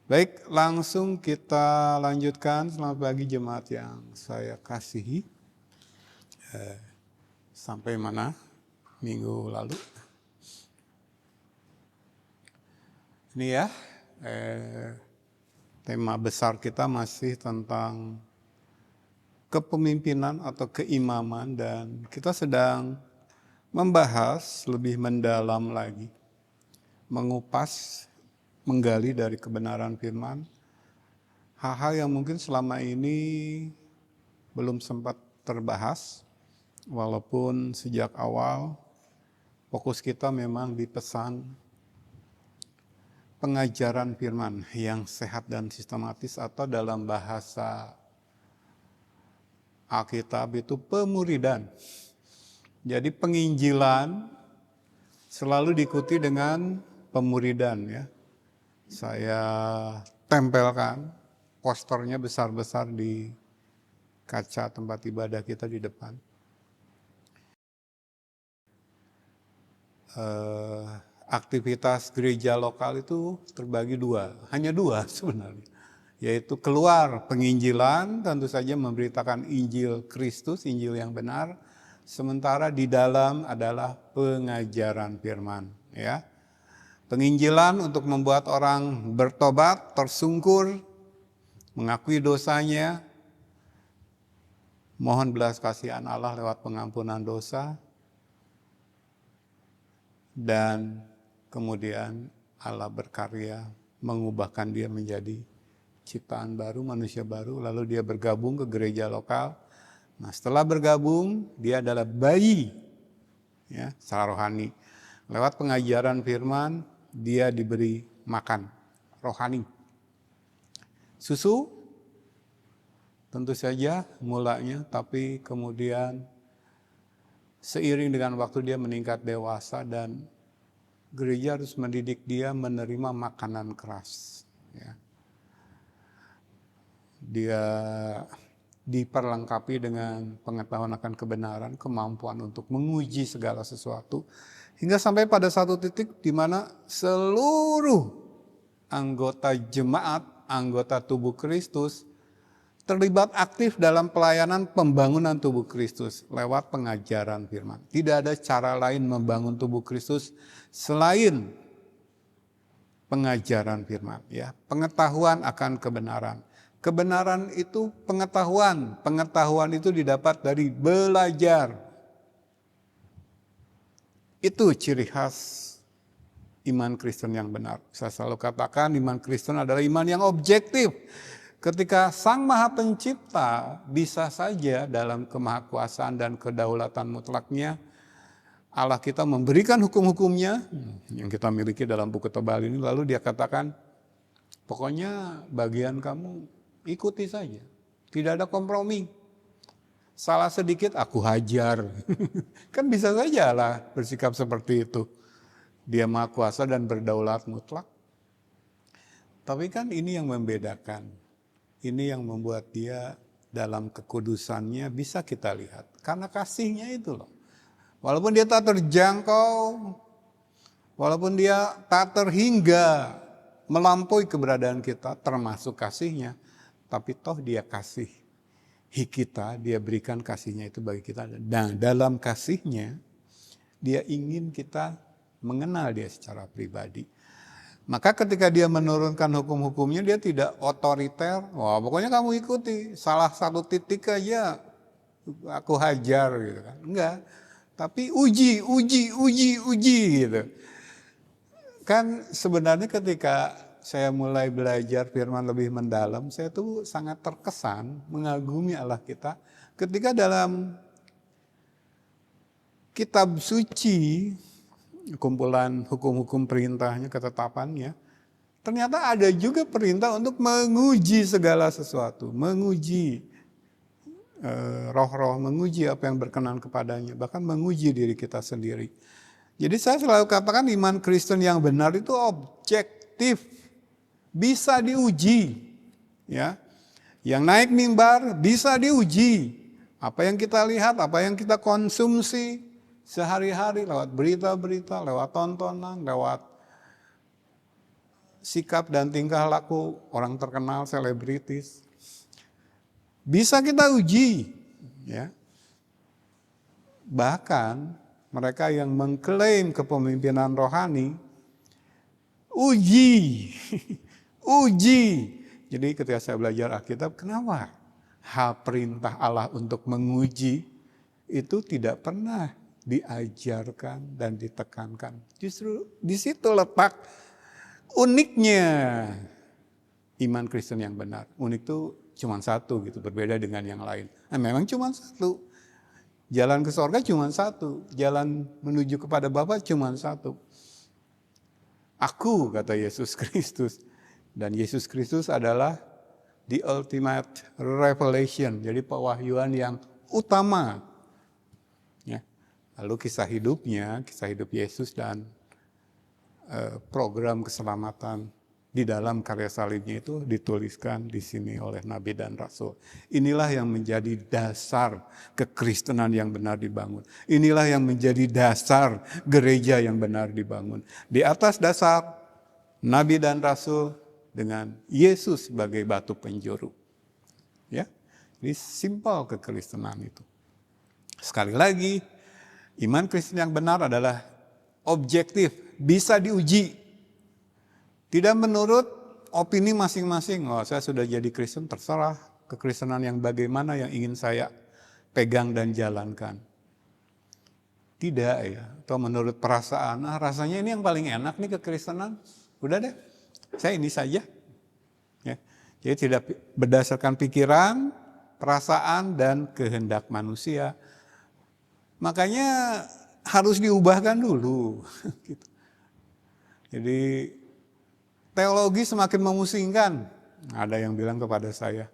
Baik, langsung kita lanjutkan. Selamat pagi jemaat yang saya kasihi. Sampai mana minggu lalu? Ini ya, tema besar kita masih tentang kepemimpinan atau keimaman, dan kita sedang membahas lebih mendalam lagi, mengupas, menggali dari kebenaran firman, hal-hal yang mungkin selama ini belum sempat terbahas, walaupun sejak awal fokus kita memang di pesan pengajaran firman yang sehat dan sistematis, atau dalam bahasa Alkitab itu pemuridan. Jadi penginjilan selalu diikuti dengan pemuridan ya. Saya tempelkan posternya besar-besar di kaca tempat ibadah kita di depan. Aktivitas gereja lokal itu terbagi dua, hanya dua sebenarnya. Yaitu keluar penginjilan, tentu saja memberitakan Injil Kristus, Injil yang benar. Sementara di dalam adalah pengajaran firman ya. Penginjilan untuk membuat orang bertobat, tersungkur, mengakui dosanya, mohon belas kasihan Allah lewat pengampunan dosa, dan kemudian Allah berkarya mengubahkan dia menjadi ciptaan baru, manusia baru, lalu dia bergabung ke gereja lokal. Nah, setelah bergabung, dia adalah bayi ya, secara rohani. Lewat pengajaran firman, dia diberi makan rohani. Susu tentu saja mulanya, tapi kemudian seiring dengan waktu dia meningkat dewasa, dan gereja harus mendidik dia menerima makanan keras ya. Dia diperlengkapi dengan pengetahuan akan kebenaran, kemampuan untuk menguji segala sesuatu, hingga sampai pada satu titik di mana seluruh anggota jemaat, anggota tubuh Kristus terlibat aktif dalam pelayanan pembangunan tubuh Kristus lewat pengajaran firman. Tidak ada cara lain membangun tubuh Kristus selain pengajaran firman ya, pengetahuan akan kebenaran. Kebenaran itu pengetahuan, pengetahuan itu didapat dari belajar. Itu ciri khas iman Kristen yang benar. Saya selalu katakan iman Kristen adalah iman yang objektif. Ketika Sang Maha Pencipta bisa saja dalam kemahakuasaan dan kedaulatan mutlaknya, Allah kita memberikan hukum-hukumnya yang kita miliki dalam buku tebal ini, lalu dia katakan, pokoknya bagian kamu ikuti saja, tidak ada kompromi. Salah sedikit aku hajar. Kan bisa saja Allah bersikap seperti itu. Dia maha kuasa dan berdaulat mutlak. Tapi kan ini yang membedakan. Ini yang membuat dia dalam kekudusannya bisa kita lihat. Karena kasihnya itu loh. Walaupun dia tak terjangkau, walaupun dia tak terhingga melampaui keberadaan kita, termasuk kasihnya, tapi toh dia kasih kita, dia berikan kasihnya itu bagi kita. Dan dalam kasihnya, dia ingin kita mengenal dia secara pribadi. Maka ketika dia menurunkan hukum-hukumnya, dia tidak otoriter. Wah, pokoknya kamu ikuti. Salah satu titik aja aku hajar gitu kan. Enggak. Tapi uji gitu. Kan sebenarnya ketika saya mulai belajar firman lebih mendalam, saya tuh sangat terkesan mengagumi Allah kita ketika dalam kitab suci, kumpulan hukum-hukum perintahnya, ketetapannya, ternyata ada juga perintah untuk menguji segala sesuatu, menguji roh-roh, menguji apa yang berkenan kepadanya, bahkan menguji diri kita sendiri. Jadi saya selalu katakan iman Kristen yang benar itu objektif, bisa diuji, ya. Yang naik mimbar bisa diuji. Apa yang kita lihat, apa yang kita konsumsi sehari-hari lewat berita-berita, lewat tontonan, lewat sikap dan tingkah laku orang terkenal, selebritis. Bisa kita uji, ya. Bahkan mereka yang mengklaim kepemimpinan rohani, uji, uji. Jadi ketika saya belajar Alkitab, kenapa hal perintah Allah untuk menguji itu tidak pernah diajarkan dan ditekankan. Justru di situ letak uniknya iman Kristen yang benar. Unik itu cuma satu gitu, berbeda dengan yang lain. Nah, memang cuma satu. Jalan ke sorga cuma satu. Jalan menuju kepada Bapa cuma satu. Aku, kata Yesus Kristus. Dan Yesus Kristus adalah the ultimate revelation. Jadi pewahyuan yang utama. Ya. Lalu kisah hidup Yesus dan program keselamatan di dalam karya salibnya itu dituliskan di sini oleh Nabi dan Rasul. Inilah yang menjadi dasar kekristenan yang benar dibangun. Inilah yang menjadi dasar gereja yang benar dibangun. Di atas dasar Nabi dan Rasul dengan Yesus sebagai batu penjuru. Ya, ini simpel kekristenan itu. Sekali lagi, iman Kristen yang benar adalah objektif, bisa diuji. Tidak menurut opini masing-masing. Oh, saya sudah jadi Kristen, terserah kekristenan yang bagaimana yang ingin saya pegang dan jalankan. Tidak ya, atau menurut perasaan, rasanya ini yang paling enak nih kekristenan. Udah deh, saya ini saja. Ya. Jadi tidak berdasarkan pikiran, perasaan, dan kehendak manusia. Makanya harus diubahkan dulu. Gitu. Jadi teologi semakin memusingkan. Ada yang bilang kepada saya,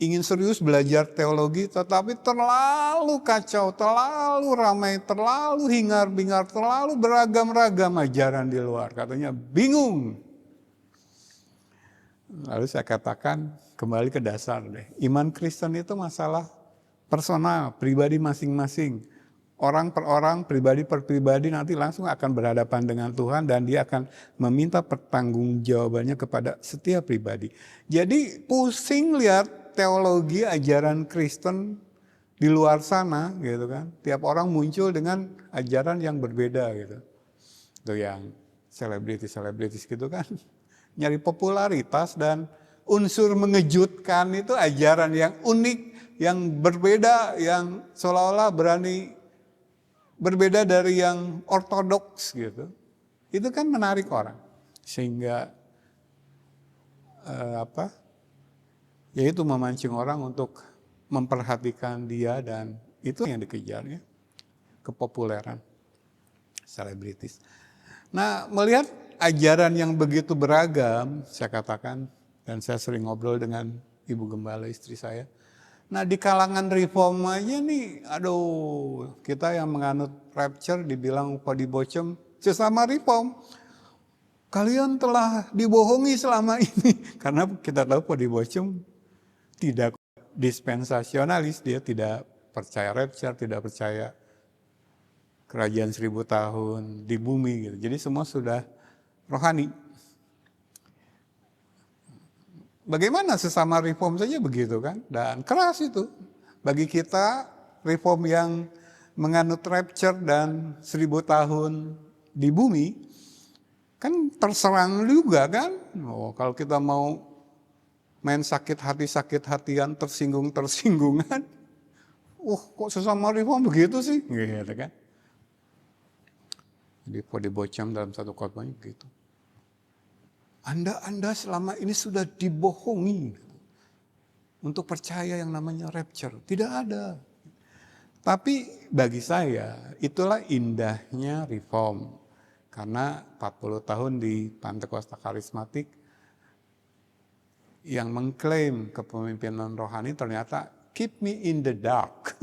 ingin serius belajar teologi tetapi terlalu kacau, terlalu ramai, terlalu hingar-bingar, terlalu beragam-ragam ajaran di luar. Katanya bingung. Lalu saya katakan kembali ke dasar deh. Iman Kristen itu masalah personal, pribadi masing-masing. Orang per orang, pribadi per pribadi nanti langsung akan berhadapan dengan Tuhan dan dia akan meminta pertanggungjawabannya kepada setiap pribadi. Jadi pusing lihat teologi ajaran Kristen di luar sana gitu kan. Tiap orang muncul dengan ajaran yang berbeda gitu. Itu yang selebritis gitu kan. Nyari popularitas dan unsur mengejutkan itu ajaran yang unik, yang berbeda, yang seolah-olah berani berbeda dari yang ortodoks gitu. Itu kan menarik orang. Sehingga yaitu memancing orang untuk memperhatikan dia dan itu yang dikejarnya. Kepopuleran selebritis. Nah, melihat ajaran yang begitu beragam, saya katakan dan saya sering ngobrol dengan Ibu Gembala istri saya. Nah di kalangan reform aja nih, aduh kita yang menganut rapture dibilang podibocem sesama reform. Kalian telah dibohongi selama ini. Karena kita tahu podibocem tidak dispensasionalis, dia tidak percaya rapture, tidak percaya kerajaan 1000 tahun di bumi gitu. Jadi semua sudah rohani. Bagaimana sesama reform saja begitu kan? Dan keras itu. Bagi kita reform yang menganut rapture dan 1000 tahun di bumi, kan terserang juga kan? Oh, kalau kita mau main sakit hatian, tersinggungan, kok sesama reform begitu sih? Gitu kan? Jadi podibocam dalam satu khotbahnya begitu. Anda selama ini sudah dibohongi untuk percaya yang namanya rapture. Tidak ada. Tapi bagi saya itulah indahnya reform. Karena 40 tahun di Pantekosta Karismatik yang mengklaim kepemimpinan rohani ternyata keep me in the dark.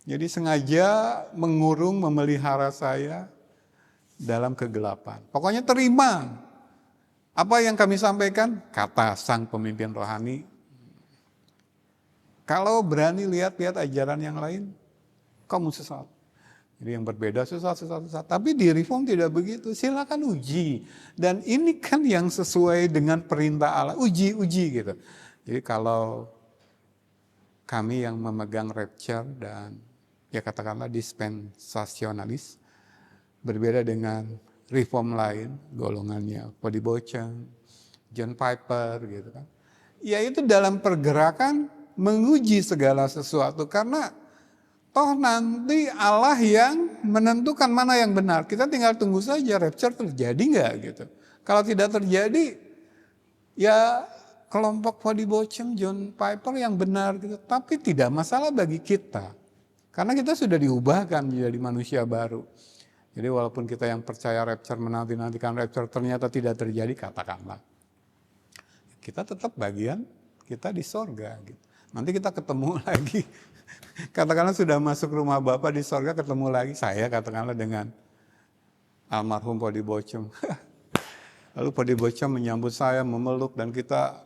Jadi sengaja mengurung, memelihara saya dalam kegelapan. Pokoknya terima. Apa yang kami sampaikan? Kata sang pemimpin rohani. Kalau berani lihat ajaran yang lain, kamu sesat. Jadi yang berbeda susah. Tapi di Reform tidak begitu. Silakan uji. Dan ini kan yang sesuai dengan perintah Allah. Uji gitu. Jadi kalau kami yang memegang rapture dan ya katakanlah dispensasionalis, berbeda dengan Reform lain, golongannya Pody Bochum, John Piper gitu kan. Yaitu dalam pergerakan menguji segala sesuatu karena toh nanti Allah yang menentukan mana yang benar. Kita tinggal tunggu saja rapture terjadi nggak gitu. Kalau tidak terjadi, ya kelompok Pody Bochum, John Piper yang benar gitu. Tapi tidak masalah bagi kita. Karena kita sudah diubahkan menjadi manusia baru. Jadi walaupun kita yang percaya rapture, menanti-nantikan rapture ternyata tidak terjadi, katakanlah. Kita tetap bagian, kita di sorga gitu. Nanti kita ketemu lagi. Katakanlah sudah masuk rumah Bapak di sorga, ketemu lagi saya katakanlah dengan almarhum Pody Bochum. Lalu Pody Bochum menyambut saya, memeluk, dan kita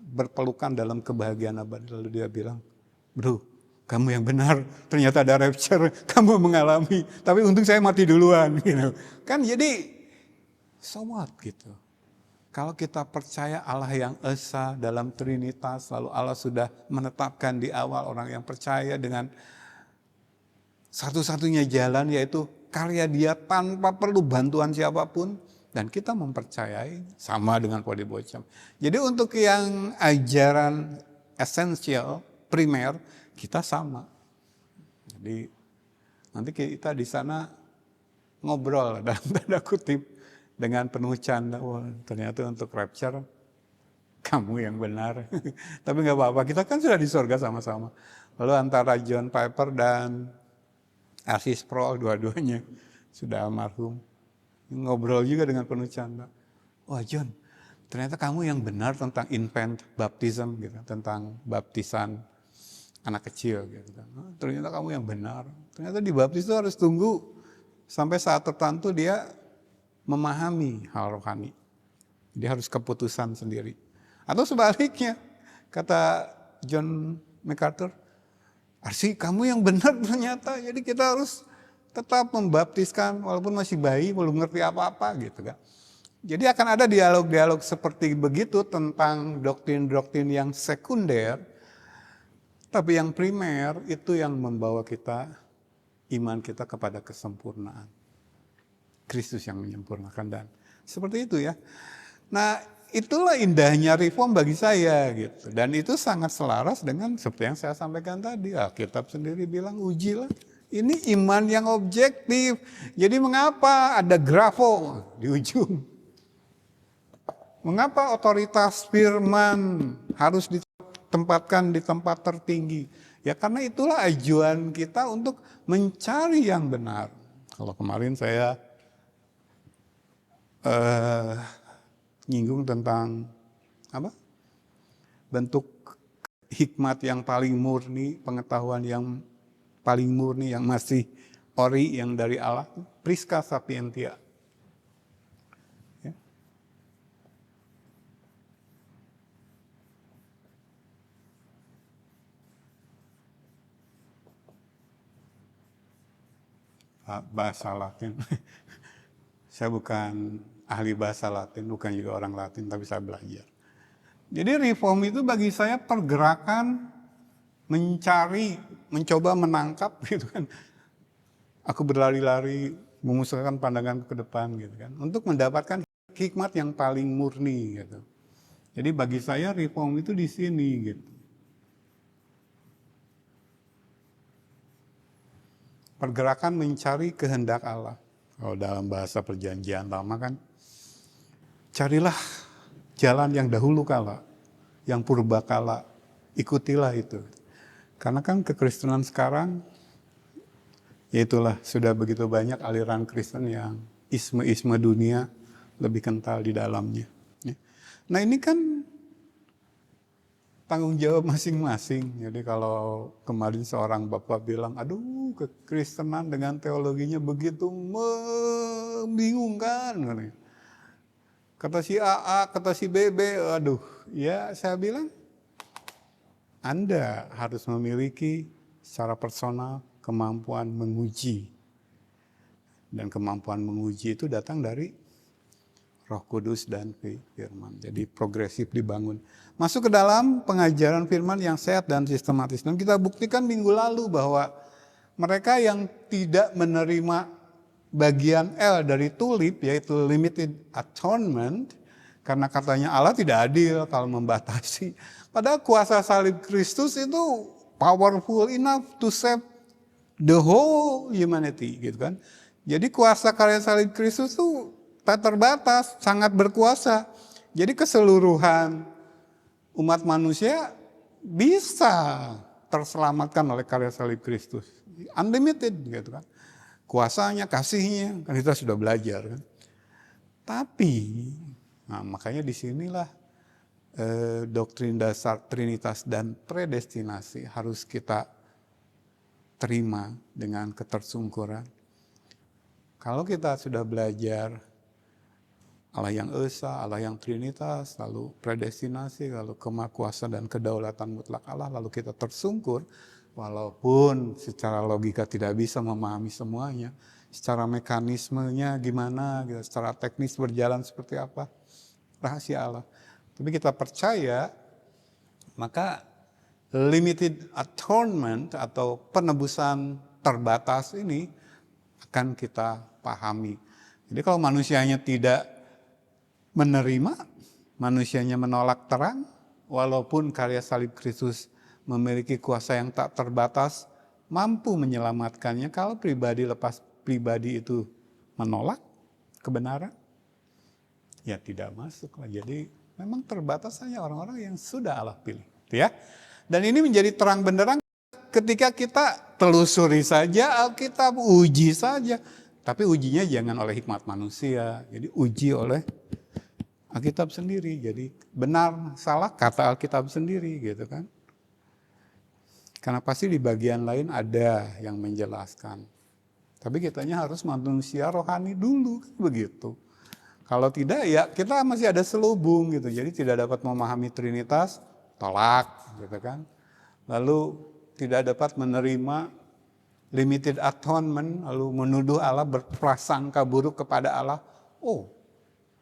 berpelukan dalam kebahagiaan abadi. Lalu dia bilang, bro, kamu yang benar, ternyata ada rapture, kamu mengalami, tapi untung saya mati duluan. Gitu. Kan jadi, so what gitu. Kalau kita percaya Allah yang esa dalam Trinitas, lalu Allah sudah menetapkan di awal orang yang percaya dengan satu-satunya jalan yaitu karya Dia tanpa perlu bantuan siapapun, dan kita mempercayai sama dengan Pody Bochum. Jadi untuk yang ajaran esensial, primer, kita sama. Jadi nanti kita di sana ngobrol dalam tanda kutip dengan penuh canda. Wah, ternyata untuk rapture kamu yang benar. Tapi nggak apa-apa, kita kan sudah di surga sama-sama. Lalu antara John Piper dan R.C. Sproul, dua-duanya sudah almarhum, ngobrol juga dengan penuh canda. Wah John, ternyata kamu yang benar tentang infant baptism gitu, tentang baptisan anak kecil gitu kan. Ternyata kamu yang benar. Ternyata dibaptis itu harus tunggu sampai saat tertentu dia memahami hal rohani. Dia harus keputusan sendiri. Atau sebaliknya, kata John MacArthur, Arsi kamu yang benar ternyata. Jadi kita harus tetap membaptiskan walaupun masih bayi, belum ngerti apa-apa gitu kan. Jadi akan ada dialog-dialog seperti begitu tentang doktrin-doktrin yang sekunder. Tapi yang primer itu yang membawa kita, iman kita kepada kesempurnaan. Kristus yang menyempurnakan, dan seperti itu ya. Nah itulah indahnya Reform bagi saya gitu. Dan itu sangat selaras dengan seperti yang saya sampaikan tadi. Alkitab sendiri bilang ujilah. Ini iman yang objektif. Jadi mengapa ada grafo di ujung? Mengapa otoritas firman harus ditempatkan di tempat tertinggi? Ya karena itulah ajuan kita untuk mencari yang benar. Kalau kemarin saya nyinggung tentang apa? Bentuk hikmat yang paling murni, pengetahuan yang paling murni yang masih ori yang dari Allah, Prisca Sapientia. Ya. Bahasa Latin. Saya bukan ahli bahasa Latin, bukan juga orang Latin, tapi saya belajar. Jadi Reform itu bagi saya pergerakan mencari, mencoba menangkap gitu kan. Aku berlari-lari memusatkan pandangan ke depan gitu kan, untuk mendapatkan hikmat yang paling murni gitu. Jadi bagi saya Reform itu di sini gitu. Pergerakan mencari kehendak Allah. Kalau dalam bahasa perjanjian lama kan, carilah jalan yang dahulu kala, yang purba kala, ikutilah itu. Karena kan kekristenan sekarang, ya itulah sudah begitu banyak aliran Kristen yang isme-isme dunia lebih kental di dalamnya. Nah ini kan tanggung jawab masing-masing. Jadi kalau kemarin seorang bapak bilang, aduh kekristenan dengan teologinya begitu membingungkan. Kata si AA, kata si BB, aduh ya saya bilang, Anda harus memiliki secara personal kemampuan menguji Dan kemampuan menguji itu datang dari Roh Kudus dan firman. Jadi progresif dibangun. Masuk ke dalam pengajaran firman yang sehat dan sistematis. Dan kita buktikan minggu lalu bahwa mereka yang tidak menerima bagian L dari tulip, yaitu limited atonement, karena katanya Allah tidak adil kalau membatasi. Padahal kuasa salib Kristus itu powerful enough to save the whole humanity, gitu kan. Jadi kuasa karya salib Kristus itu tak terbatas, sangat berkuasa. Jadi keseluruhan umat manusia bisa terselamatkan oleh karya salib Kristus. Unlimited gitu kan. Kuasanya, kasihnya, kan kita sudah belajar kan. Tapi, nah makanya disinilah doktrin dasar Trinitas dan predestinasi harus kita terima dengan ketersungkuran. Kalau kita sudah belajar Allah yang Esa, Allah yang Trinitas, lalu predestinasi, lalu kemahakuasaan dan kedaulatan mutlak Allah, lalu kita tersungkur, walaupun secara logika tidak bisa memahami semuanya, secara mekanismenya gimana, gitu, secara teknis berjalan seperti apa, rahasia Allah. Tapi kita percaya, maka limited atonement atau penebusan terbatas ini akan kita pahami. Jadi kalau manusianya tidak menerima, manusianya menolak terang, walaupun karya salib Kristus memiliki kuasa yang tak terbatas, mampu menyelamatkannya. Kalau pribadi lepas pribadi itu menolak kebenaran, ya tidak masuk lah. Jadi memang terbatas hanya orang-orang yang sudah Allah pilih, ya. Dan ini menjadi terang benderang ketika kita telusuri saja Alkitab, uji saja. Tapi ujinya jangan oleh hikmat manusia, jadi uji oleh Alkitab sendiri. Jadi benar salah kata Alkitab sendiri gitu kan. Karena pasti di bagian lain ada yang menjelaskan. Tapi kitanya harus manusia rohani dulu kan begitu. Kalau tidak ya kita masih ada selubung gitu. Jadi tidak dapat memahami Trinitas, tolak gitu kan. Lalu tidak dapat menerima limited atonement, lalu menuduh Allah, berprasangka buruk kepada Allah. Oh,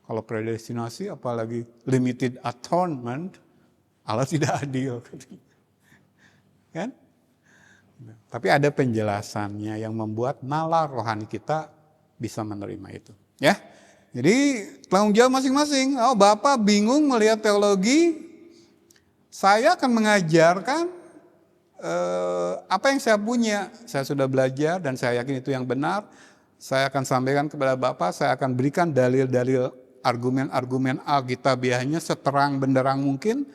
kalau predestinasi apalagi limited atonement, Allah tidak adil. Kan? Tapi ada penjelasannya yang membuat nalar rohani kita bisa menerima itu. Ya, jadi tanggung jawab masing-masing. Oh, Bapak bingung melihat teologi, saya akan mengajarkan apa yang saya punya. Saya sudah belajar dan saya yakin itu yang benar. Saya akan sampaikan kepada Bapak, saya akan berikan dalil-dalil, argumen-argumen alkitabiahnya seterang benderang mungkin,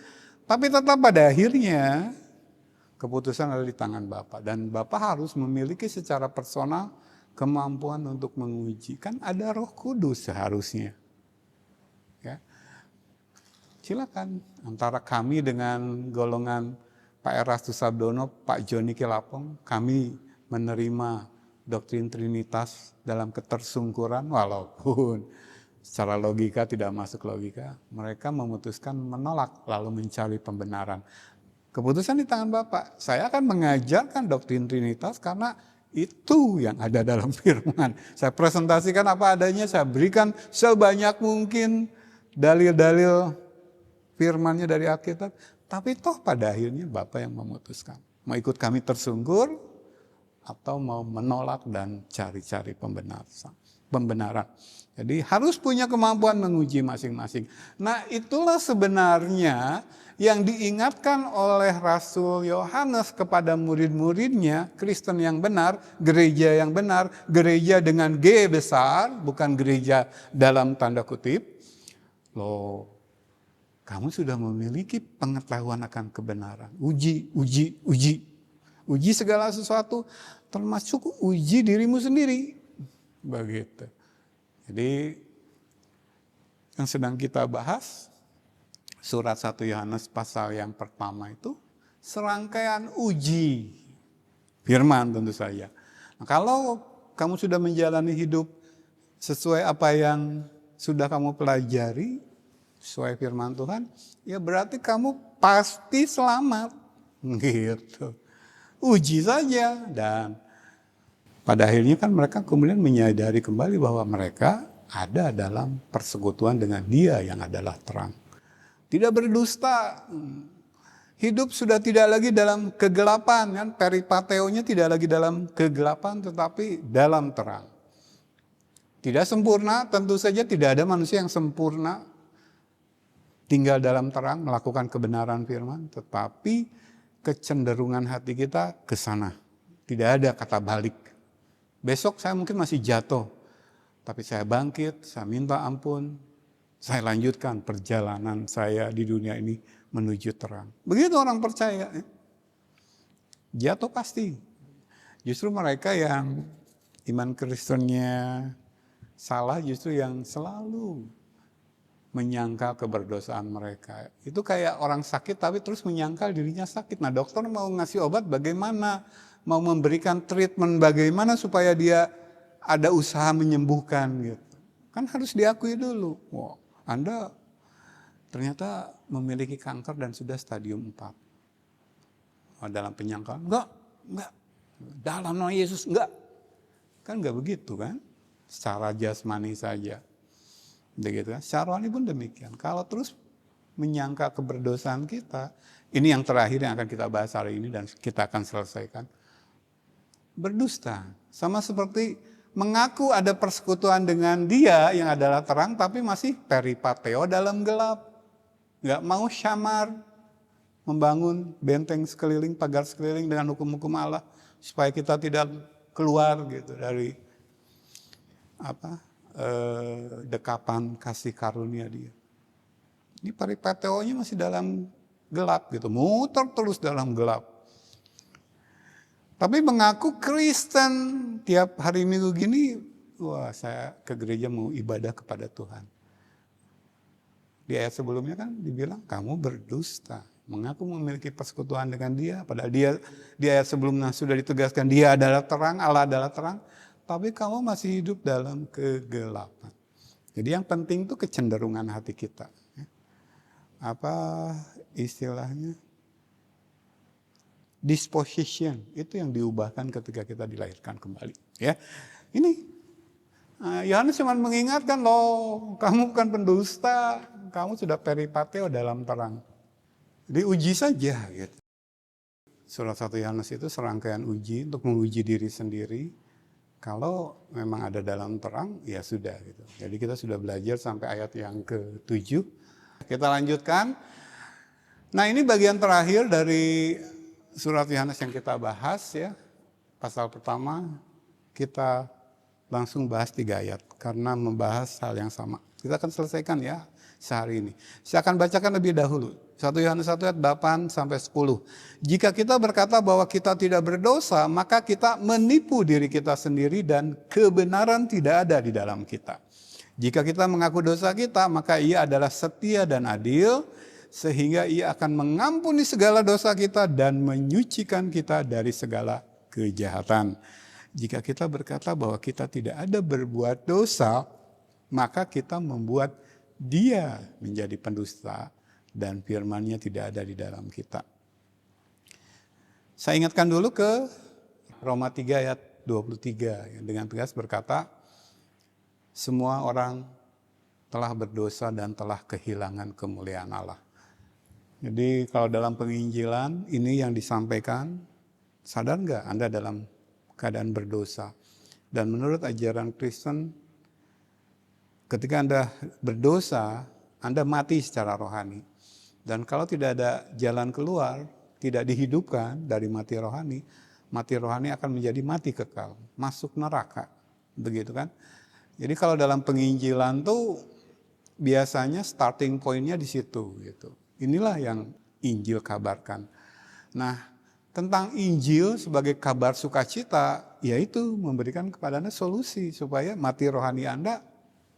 tapi tetap pada akhirnya keputusan ada di tangan Bapak. Dan Bapak harus memiliki secara personal kemampuan untuk menguji. Kan ada Roh Kudus seharusnya. Ya. Silakan antara kami dengan golongan Pak Erastus Sabdono, Pak Joni Kilapong, kami menerima doktrin Trinitas dalam ketersungkuran, walaupun secara logika tidak masuk logika. Mereka memutuskan menolak lalu mencari pembenaran. Keputusan di tangan Bapak. Saya akan mengajarkan doktrin Trinitas karena itu yang ada dalam firman. Saya presentasikan apa adanya, saya berikan sebanyak mungkin dalil-dalil firmannya dari Alkitab. Tapi toh pada akhirnya Bapak yang memutuskan. Mau ikut kami tersungkur atau mau menolak dan cari-cari pembenaran. Jadi harus punya kemampuan menguji masing-masing. Nah itulah sebenarnya yang diingatkan oleh Rasul Yohanes kepada murid-muridnya, Kristen yang benar, gereja yang benar, gereja dengan G besar, bukan gereja dalam tanda kutip. Loh, kamu sudah memiliki pengetahuan akan kebenaran. Uji segala sesuatu, termasuk uji dirimu sendiri. Begitu. Jadi yang sedang kita bahas, surat 1 Yohanes pasal yang pertama itu serangkaian uji firman tentu saja. Nah, kalau kamu sudah menjalani hidup sesuai apa yang sudah kamu pelajari, sesuai firman Tuhan, ya berarti kamu pasti selamat. Gitu. Uji saja dan Pada akhirnya kan mereka kemudian menyadari kembali bahwa mereka ada dalam persekutuan dengan Dia yang adalah terang. Tidak berdusta. Hidup sudah tidak lagi dalam kegelapan, kan? Peripateonya tidak lagi dalam kegelapan, tetapi dalam terang. Tidak sempurna, tentu saja tidak ada manusia yang sempurna tinggal dalam terang, melakukan kebenaran firman, tetapi kecenderungan hati kita ke sana. Tidak ada kata balik. Besok saya mungkin masih jatuh, tapi saya bangkit, saya minta ampun, saya lanjutkan perjalanan saya di dunia ini menuju terang. Begitu orang percaya. Jatuh pasti. Justru mereka yang iman Kristennya salah, justru yang selalu menyangkal keberdosaan mereka. Itu kayak orang sakit tapi terus menyangkal dirinya sakit. Nah, dokter mau ngasih obat bagaimana? Mau memberikan treatment bagaimana supaya dia ada usaha menyembuhkan gitu. Kan harus diakui dulu. Wow, Anda ternyata memiliki kanker dan sudah stadium 4. Dalam penyangkal, enggak. Dalam nama Yesus, enggak. Kan enggak begitu kan? Secara jasmani saja. Begitu kan? Secara rohani pun demikian. Kalau terus menyangka keberdosaan kita, ini yang terakhir yang akan kita bahas hari ini dan kita akan selesaikan. Berdusta. Sama seperti mengaku ada persekutuan dengan Dia yang adalah terang, tapi masih peripateo dalam gelap. Nggak mau syamar, membangun benteng sekeliling, pagar sekeliling dengan hukum-hukum Allah, supaya kita tidak keluar gitu dari dekapan kasih karunia Dia. Ini peripateonya masih dalam gelap gitu, muter terus dalam gelap. Tapi mengaku Kristen tiap hari Minggu gini, wah saya ke gereja mau ibadah kepada Tuhan. Di ayat sebelumnya kan dibilang kamu berdusta, mengaku memiliki persekutuan dengan Dia, padahal Dia di ayat sebelumnya sudah ditegaskan Dia adalah terang, Allah adalah terang, tapi kamu masih hidup dalam kegelapan. Jadi yang penting itu kecenderungan hati kita. Apa istilahnya? Disposition, itu yang diubahkan ketika kita dilahirkan kembali. Ya, ini Yohanes cuma mengingatkan loh, kamu bukan pendusta, kamu sudah peripateo dalam terang. Diuji saja gitu. Surat 1 Yohanes itu serangkaian uji untuk menguji diri sendiri. Kalau memang ada dalam terang, ya sudah gitu. Jadi kita sudah belajar sampai ayat yang ke-7. Kita lanjutkan. Nah, ini bagian terakhir dari surat Yohanes yang kita bahas ya. Pasal pertama kita langsung bahas 3 ayat karena membahas hal yang sama. Kita akan selesaikan ya sehari ini. Saya akan bacakan lebih dahulu. 1 Yohanes 1 ayat 8 sampai 10. Jika kita berkata bahwa kita tidak berdosa, maka kita menipu diri kita sendiri dan kebenaran tidak ada di dalam kita. Jika kita mengaku dosa kita, maka Ia adalah setia dan adil, sehingga Ia akan mengampuni segala dosa kita dan menyucikan kita dari segala kejahatan. Jika kita berkata bahwa kita tidak ada berbuat dosa, maka kita membuat Dia menjadi pendusta dan firman-Nya tidak ada di dalam kita. Saya ingatkan dulu ke Roma 3 ayat 23 yang dengan tegas berkata, semua orang telah berdosa dan telah kehilangan kemuliaan Allah. Jadi kalau dalam penginjilan ini yang disampaikan, sadar nggak Anda dalam keadaan berdosa? Dan menurut ajaran Kristen, ketika Anda berdosa, Anda mati secara rohani. Dan kalau tidak ada jalan keluar, tidak dihidupkan dari mati rohani akan menjadi mati kekal, masuk neraka. Begitu kan? Jadi kalau dalam penginjilan tuh biasanya starting point-nya di situ gitu. Inilah yang Injil kabarkan. Nah, tentang Injil sebagai kabar sukacita, yaitu memberikan kepada Anda solusi supaya mati rohani Anda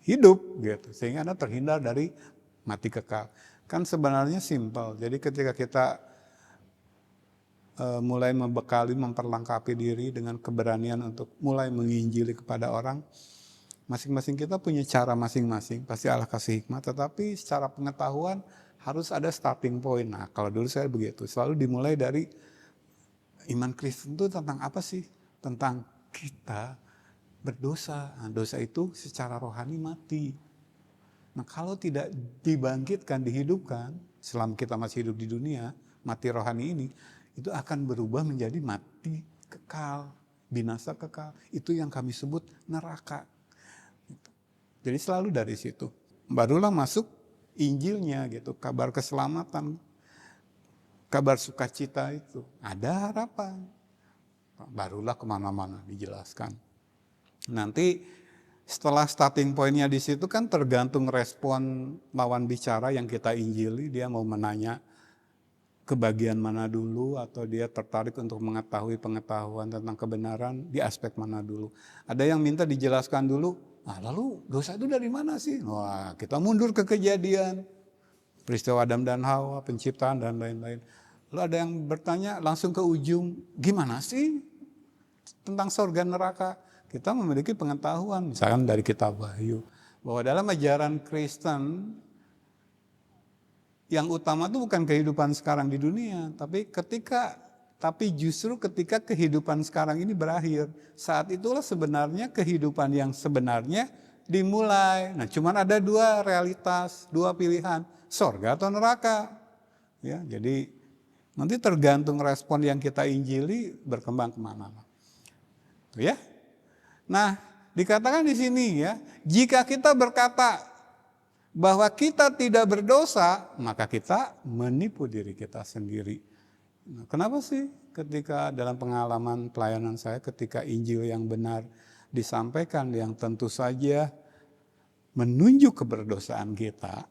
hidup gitu, sehingga Anda terhindar dari mati kekal. Kan sebenarnya simpel. Jadi ketika kita mulai membekali, memperlengkapi diri dengan keberanian untuk mulai menginjili kepada orang, masing-masing kita punya cara masing-masing, pasti Allah kasih hikmat, tetapi secara pengetahuan harus ada starting point. Nah, kalau dulu saya begitu, selalu dimulai dari iman Kristen itu tentang apa sih? Tentang kita berdosa. Nah, dosa itu secara rohani mati. Nah, kalau tidak dibangkitkan, dihidupkan, selama kita masih hidup di dunia, mati rohani ini, itu akan berubah menjadi mati kekal, binasa kekal. Itu yang kami sebut neraka. Jadi selalu dari situ. Barulah masuk Injilnya gitu, kabar keselamatan, kabar sukacita itu. Ada harapan. Barulah kemana-mana dijelaskan. Nanti setelah starting pointnya di situ kan tergantung respon lawan bicara yang kita injili. Dia mau menanya ke bagian mana dulu, atau dia tertarik untuk mengetahui pengetahuan tentang kebenaran di aspek mana dulu. Ada yang minta dijelaskan dulu, lalu dosa itu dari mana sih? Wah, kita mundur ke Kejadian, peristiwa Adam dan Hawa, penciptaan dan lain-lain. Lalu ada yang bertanya langsung ke ujung, gimana sih tentang surga neraka? Kita memiliki pengetahuan, misalkan dari kitab Wahyu, bahwa dalam ajaran Kristen yang utama itu bukan kehidupan sekarang di dunia, tapi justru ketika kehidupan sekarang ini berakhir, saat itulah sebenarnya kehidupan yang sebenarnya dimulai. Nah, cuman ada dua realitas, dua pilihan, surga atau neraka. Ya, jadi nanti tergantung respon yang kita injili berkembang kemana. Ya. Nah, dikatakan di sini ya, jika kita berkata bahwa kita tidak berdosa, maka kita menipu diri kita sendiri. Nah, kenapa sih ketika dalam pengalaman pelayanan saya, ketika Injil yang benar disampaikan, yang tentu saja menunjuk keberdosaan kita,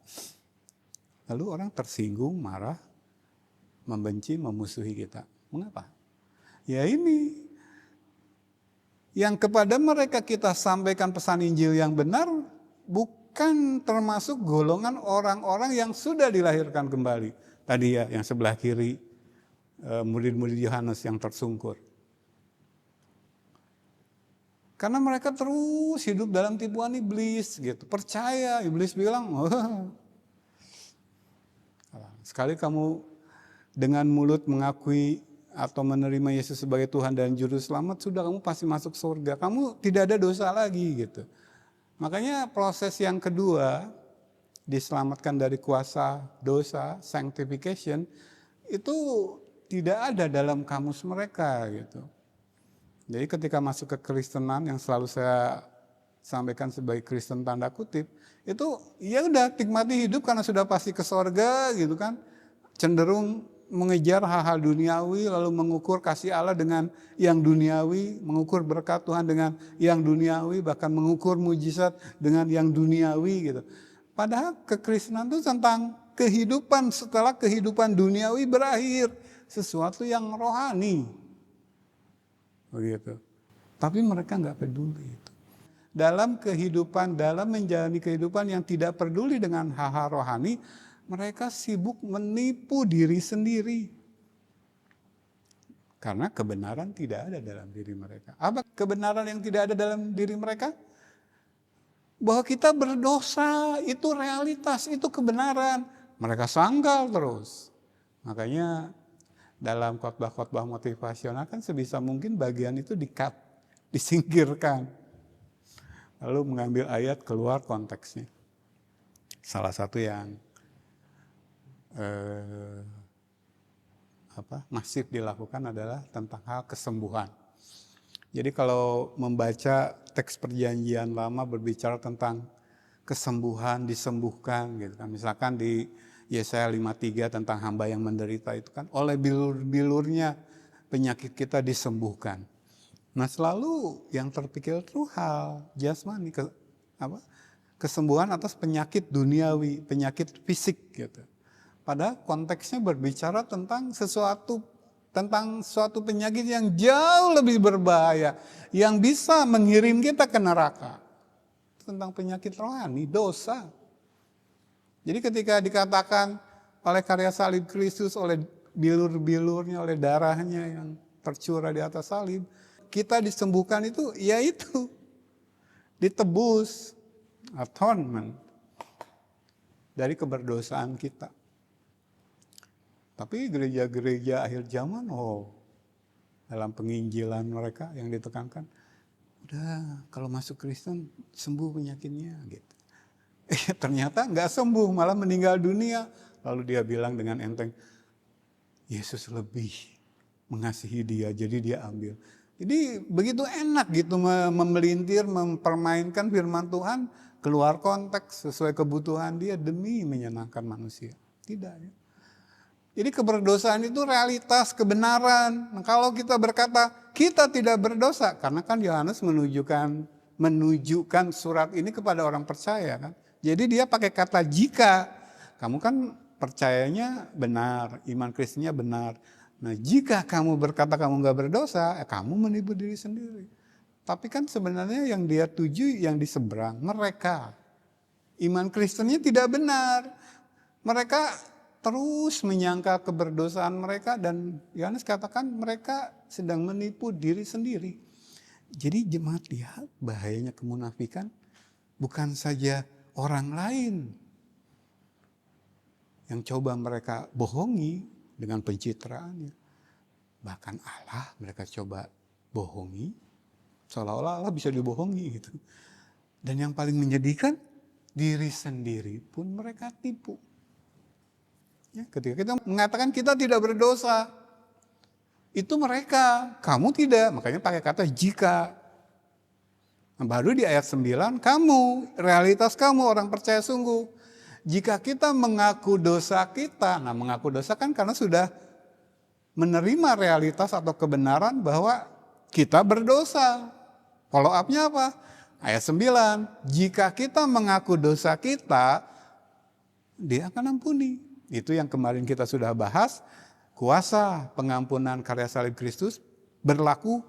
lalu orang tersinggung, marah, membenci, memusuhi kita. Mengapa? Ya ini, yang kepada mereka kita sampaikan pesan Injil yang benar, bukan termasuk golongan orang-orang yang sudah dilahirkan kembali. Tadi ya, yang sebelah kiri, murid-murid Yohanes yang tersungkur. Karena mereka terus hidup dalam tipuan iblis gitu. Percaya, iblis bilang, sekali kamu dengan mulut mengakui atau menerima Yesus sebagai Tuhan dan Juru Selamat, sudah kamu pasti masuk surga. Kamu tidak ada dosa lagi gitu. Makanya proses yang kedua, diselamatkan dari kuasa dosa, sanctification, itu tidak ada dalam kamus mereka gitu. Jadi ketika masuk ke Kristenan yang selalu saya sampaikan sebagai Kristen tanda kutip, itu ya udah nikmati hidup karena sudah pasti ke surga gitu kan. Cenderung mengejar hal-hal duniawi, lalu mengukur kasih Allah dengan yang duniawi, mengukur berkat Tuhan dengan yang duniawi, bahkan mengukur mujizat dengan yang duniawi gitu. Padahal kekristenan itu tentang kehidupan setelah kehidupan duniawi berakhir, sesuatu yang rohani. Begitu. Tapi mereka nggak peduli itu. Dalam kehidupan, dalam menjalani kehidupan yang tidak peduli dengan hal-hal rohani, mereka sibuk menipu diri sendiri. Karena kebenaran tidak ada dalam diri mereka. Apa kebenaran yang tidak ada dalam diri mereka? Bahwa kita berdosa, itu realitas, itu kebenaran. Mereka sangkal terus. Makanya dalam khotbah-khotbah motivasional kan sebisa mungkin bagian itu di-cut, disingkirkan. Lalu mengambil ayat keluar konteksnya. Salah satu yang masif dilakukan adalah tentang hal kesembuhan. Jadi kalau membaca teks perjanjian lama berbicara tentang kesembuhan, disembuhkan gitu kan. Misalkan di Yesaya 53 tentang hamba yang menderita itu kan, oleh bilur-bilurnya penyakit kita disembuhkan. Nah, selalu yang terpikir itu hal jasmani, kesembuhan atas penyakit duniawi, penyakit fisik gitu. Padahal konteksnya berbicara tentang suatu penyakit yang jauh lebih berbahaya, yang bisa mengirim kita ke neraka. Tentang penyakit rohani, dosa. Jadi ketika dikatakan oleh karya salib Kristus, oleh bilur-bilurnya, oleh darahnya yang tercurah di atas salib, kita disembuhkan itu, yaitu ditebus, atonement, dari keberdosaan kita. Tapi gereja-gereja akhir zaman, dalam penginjilan mereka yang ditekankan, Udah kalau masuk Kristen sembuh penyakitnya gitu. Ternyata nggak sembuh, malah meninggal dunia. Lalu dia bilang dengan enteng, Yesus lebih mengasihi dia, jadi dia ambil. Jadi begitu enak gitu memelintir, mempermainkan firman Tuhan keluar konteks sesuai kebutuhan dia demi menyenangkan manusia. Tidak ya. Jadi keberdosaan itu realitas, kebenaran. Nah, kalau kita berkata kita tidak berdosa, karena kan Yohanes menunjukkan surat ini kepada orang percaya kan. Jadi dia pakai kata jika, kamu kan percayanya benar, iman Kristennya benar. Nah jika kamu berkata kamu nggak berdosa, kamu menipu diri sendiri. Tapi kan sebenarnya yang dia tuju yang di seberang, mereka. Iman Kristennya tidak benar. Mereka terus menyangka keberdosaan mereka dan Yohanes katakan mereka sedang menipu diri sendiri. Jadi jemaat lihat bahayanya kemunafikan bukan saja orang lain yang coba mereka bohongi dengan pencitraannya. Bahkan Allah mereka coba bohongi, seolah-olah Allah bisa dibohongi gitu. Dan yang paling menyedihkan, diri sendiri pun mereka tipu. Ya, ketika kita mengatakan kita tidak berdosa, itu mereka, kamu tidak, makanya pakai kata jika. Nah, baru di ayat 9, kamu, realitas kamu orang percaya sungguh. Jika kita mengaku dosa kita, nah mengaku dosa kan karena sudah menerima realitas atau kebenaran bahwa kita berdosa. Follow up-nya apa? Ayat 9, jika kita mengaku dosa kita, dia akan ampuni. Itu yang kemarin kita sudah bahas, kuasa pengampunan karya salib Kristus berlaku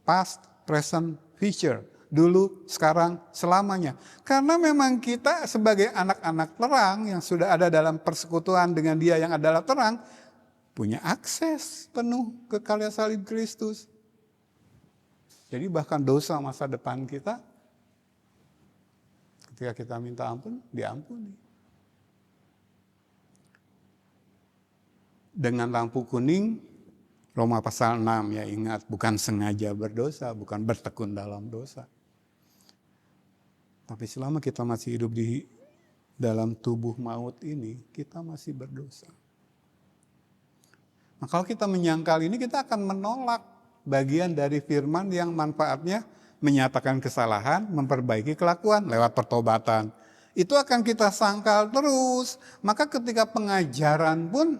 past, present, future. Dulu, sekarang, selamanya. Karena memang kita sebagai anak-anak terang yang sudah ada dalam persekutuan dengan Dia yang adalah terang, punya akses penuh ke karya salib Kristus. Jadi bahkan dosa masa depan kita, ketika kita minta ampun, diampuni. Dengan lampu kuning, Roma pasal 6 ya ingat, bukan sengaja berdosa, bukan bertekun dalam dosa. Tapi selama kita masih hidup di dalam tubuh maut ini, kita masih berdosa. Nah, kalau kita menyangkal ini, kita akan menolak bagian dari firman yang manfaatnya menyatakan kesalahan, memperbaiki kelakuan lewat pertobatan. Itu akan kita sangkal terus. Maka ketika pengajaran pun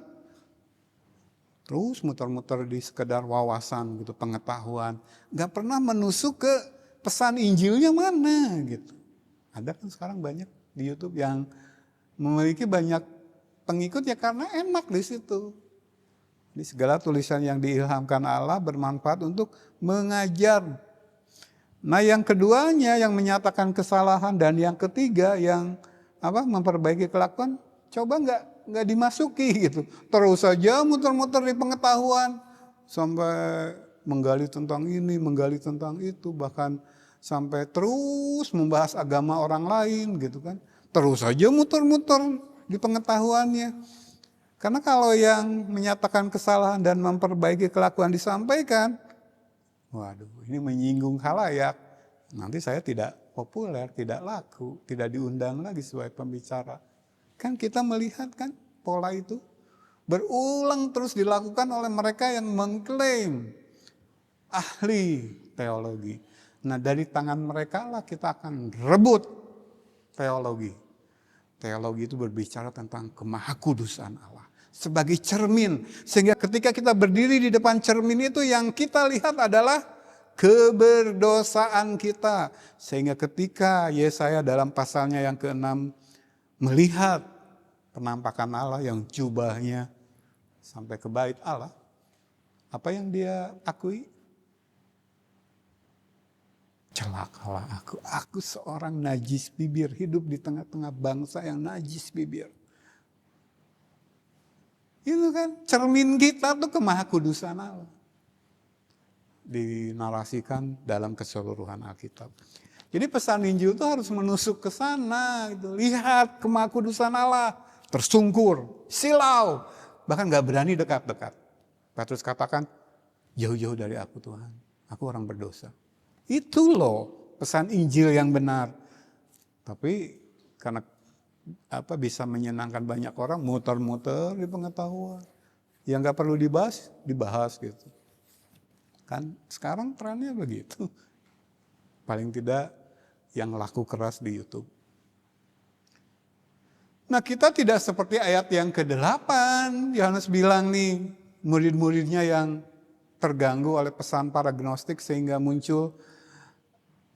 terus muter-muter di sekedar wawasan gitu, pengetahuan. Gak pernah menusuk ke pesan Injilnya mana gitu. Ada kan sekarang banyak di YouTube yang memiliki banyak pengikut ya karena enak di situ. Di segala tulisan yang diilhamkan Allah bermanfaat untuk mengajar. Nah yang keduanya yang menyatakan kesalahan dan yang ketiga yang memperbaiki kelakuan, coba nggak dimasuki gitu. Terus saja muter-muter di pengetahuan sampai menggali tentang ini, menggali tentang itu, bahkan sampai terus membahas agama orang lain gitu kan. Terus saja muter-muter di pengetahuannya. Karena kalau yang menyatakan kesalahan dan memperbaiki kelakuan disampaikan, waduh ini menyinggung khalayak. Nanti saya tidak populer, tidak laku, tidak diundang lagi sebagai pembicara. Kan kita melihat kan pola itu berulang terus dilakukan oleh mereka yang mengklaim ahli teologi. Nah dari tangan mereka lah kita akan rebut teologi. Teologi itu berbicara tentang kemahakudusan Allah sebagai cermin. Sehingga ketika kita berdiri di depan cermin itu yang kita lihat adalah keberdosaan kita. Sehingga ketika Yesaya dalam pasalnya yang ke-6 melihat penampakan Allah yang jubahnya sampai ke bait Allah, apa yang dia akui? Celakalah aku seorang najis bibir, hidup di tengah-tengah bangsa yang najis bibir. Itu kan cermin kita tuh kemahakudusan Allah. Dinarasikan dalam keseluruhan Alkitab. Jadi pesan Injil itu harus menusuk ke sana. Gitu. Lihat kemahakudusan Allah. Tersungkur, silau. Bahkan gak berani dekat-dekat. Petrus katakan, jauh-jauh dari aku Tuhan. Aku orang berdosa. Itu loh pesan Injil yang benar. Tapi karena bisa menyenangkan banyak orang, muter-muter di pengetahuan. Yang nggak perlu dibahas gitu. Kan sekarang trennya begitu. Paling tidak yang laku keras di YouTube. Nah, kita tidak seperti ayat yang ke-8. Yohanes bilang nih, murid-muridnya yang terganggu oleh pesan para gnostik sehingga muncul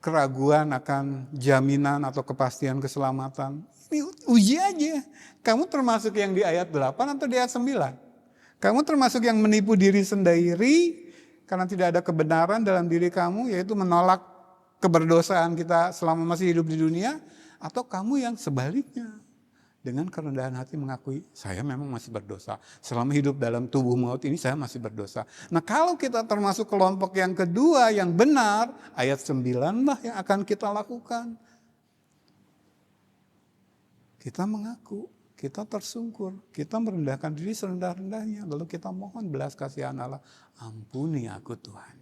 keraguan akan jaminan atau kepastian keselamatan. Ini uji aja. Kamu termasuk yang di ayat 8 atau di ayat 9? Kamu termasuk yang menipu diri sendiri karena tidak ada kebenaran dalam diri kamu, yaitu menolak keberdosaan kita selama masih hidup di dunia, atau kamu yang sebaliknya? Dengan kerendahan hati mengakui, saya memang masih berdosa. Selama hidup dalam tubuh maut ini saya masih berdosa. Nah, kalau kita termasuk kelompok yang kedua yang benar, ayat 9 lah yang akan kita lakukan. Kita mengaku, kita tersungkur, kita merendahkan diri serendah-rendahnya. Lalu kita mohon belas kasihan Allah, ampuni aku Tuhan.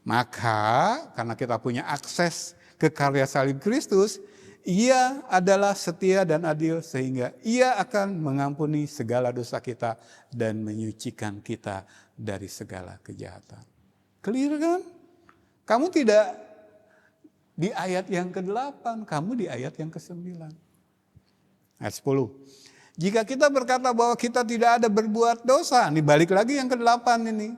Maka karena kita punya akses ke karya salib Kristus, Ia adalah setia dan adil sehingga Ia akan mengampuni segala dosa kita dan menyucikan kita dari segala kejahatan. Clear kan? Kamu tidak di ayat yang ke-8, kamu di ayat yang ke-9. Ayat 10. Jika kita berkata bahwa kita tidak ada berbuat dosa, ini balik lagi yang ke-8 ini.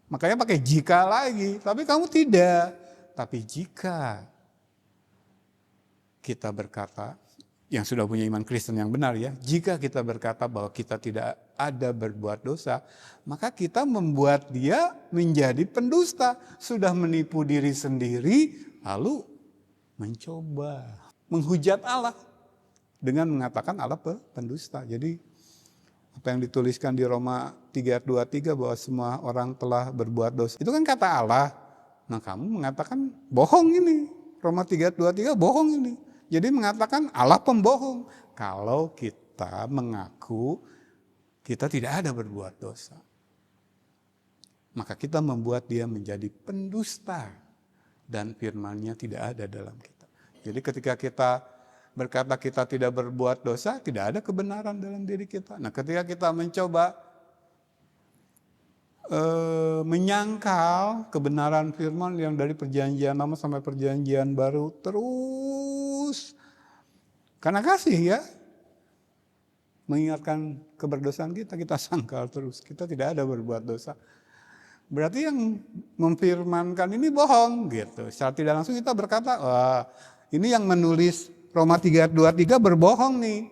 Makanya pakai jika lagi, tapi kamu tidak. Tapi jika kita berkata, yang sudah punya iman Kristen yang benar ya, jika kita berkata bahwa kita tidak ada berbuat dosa, maka kita membuat dia menjadi pendusta. Sudah menipu diri sendiri, lalu mencoba menghujat Allah dengan mengatakan Allah pendusta. Jadi apa yang dituliskan di Roma 3 ayat 23 bahwa semua orang telah berbuat dosa, itu kan kata Allah. Nah, kamu mengatakan bohong ini. Roma 3 ayat 23 bohong ini. Jadi mengatakan Allah pembohong. Kalau kita mengaku kita tidak ada berbuat dosa, maka kita membuat dia menjadi pendusta dan firman-Nya tidak ada dalam kita. Jadi ketika kita berkata kita tidak berbuat dosa, tidak ada kebenaran dalam diri kita. Nah, ketika kita mencoba menyangkal kebenaran firman yang dari perjanjian lama sampai perjanjian baru terus karena kasih ya mengingatkan keberdosaan kita sangkal terus, kita tidak ada berbuat dosa, berarti yang memfirmankan ini bohong gitu. Secara tidak langsung kita berkata, wah, ini yang menulis Roma 3 ayat 23 berbohong nih,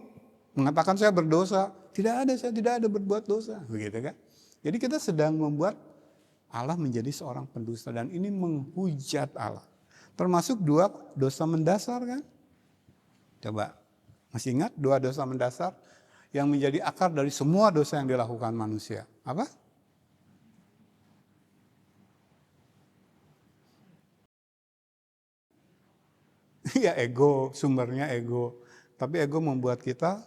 mengatakan saya berdosa. Tidak ada, saya tidak ada berbuat dosa, begitu kan? Jadi kita sedang membuat Allah menjadi seorang pendusta dan ini menghujat Allah. Termasuk 2 dosa mendasar kan? Coba, masih ingat 2 dosa mendasar yang menjadi akar dari semua dosa yang dilakukan manusia? Apa? Ya ego, sumbernya ego. Tapi ego membuat kita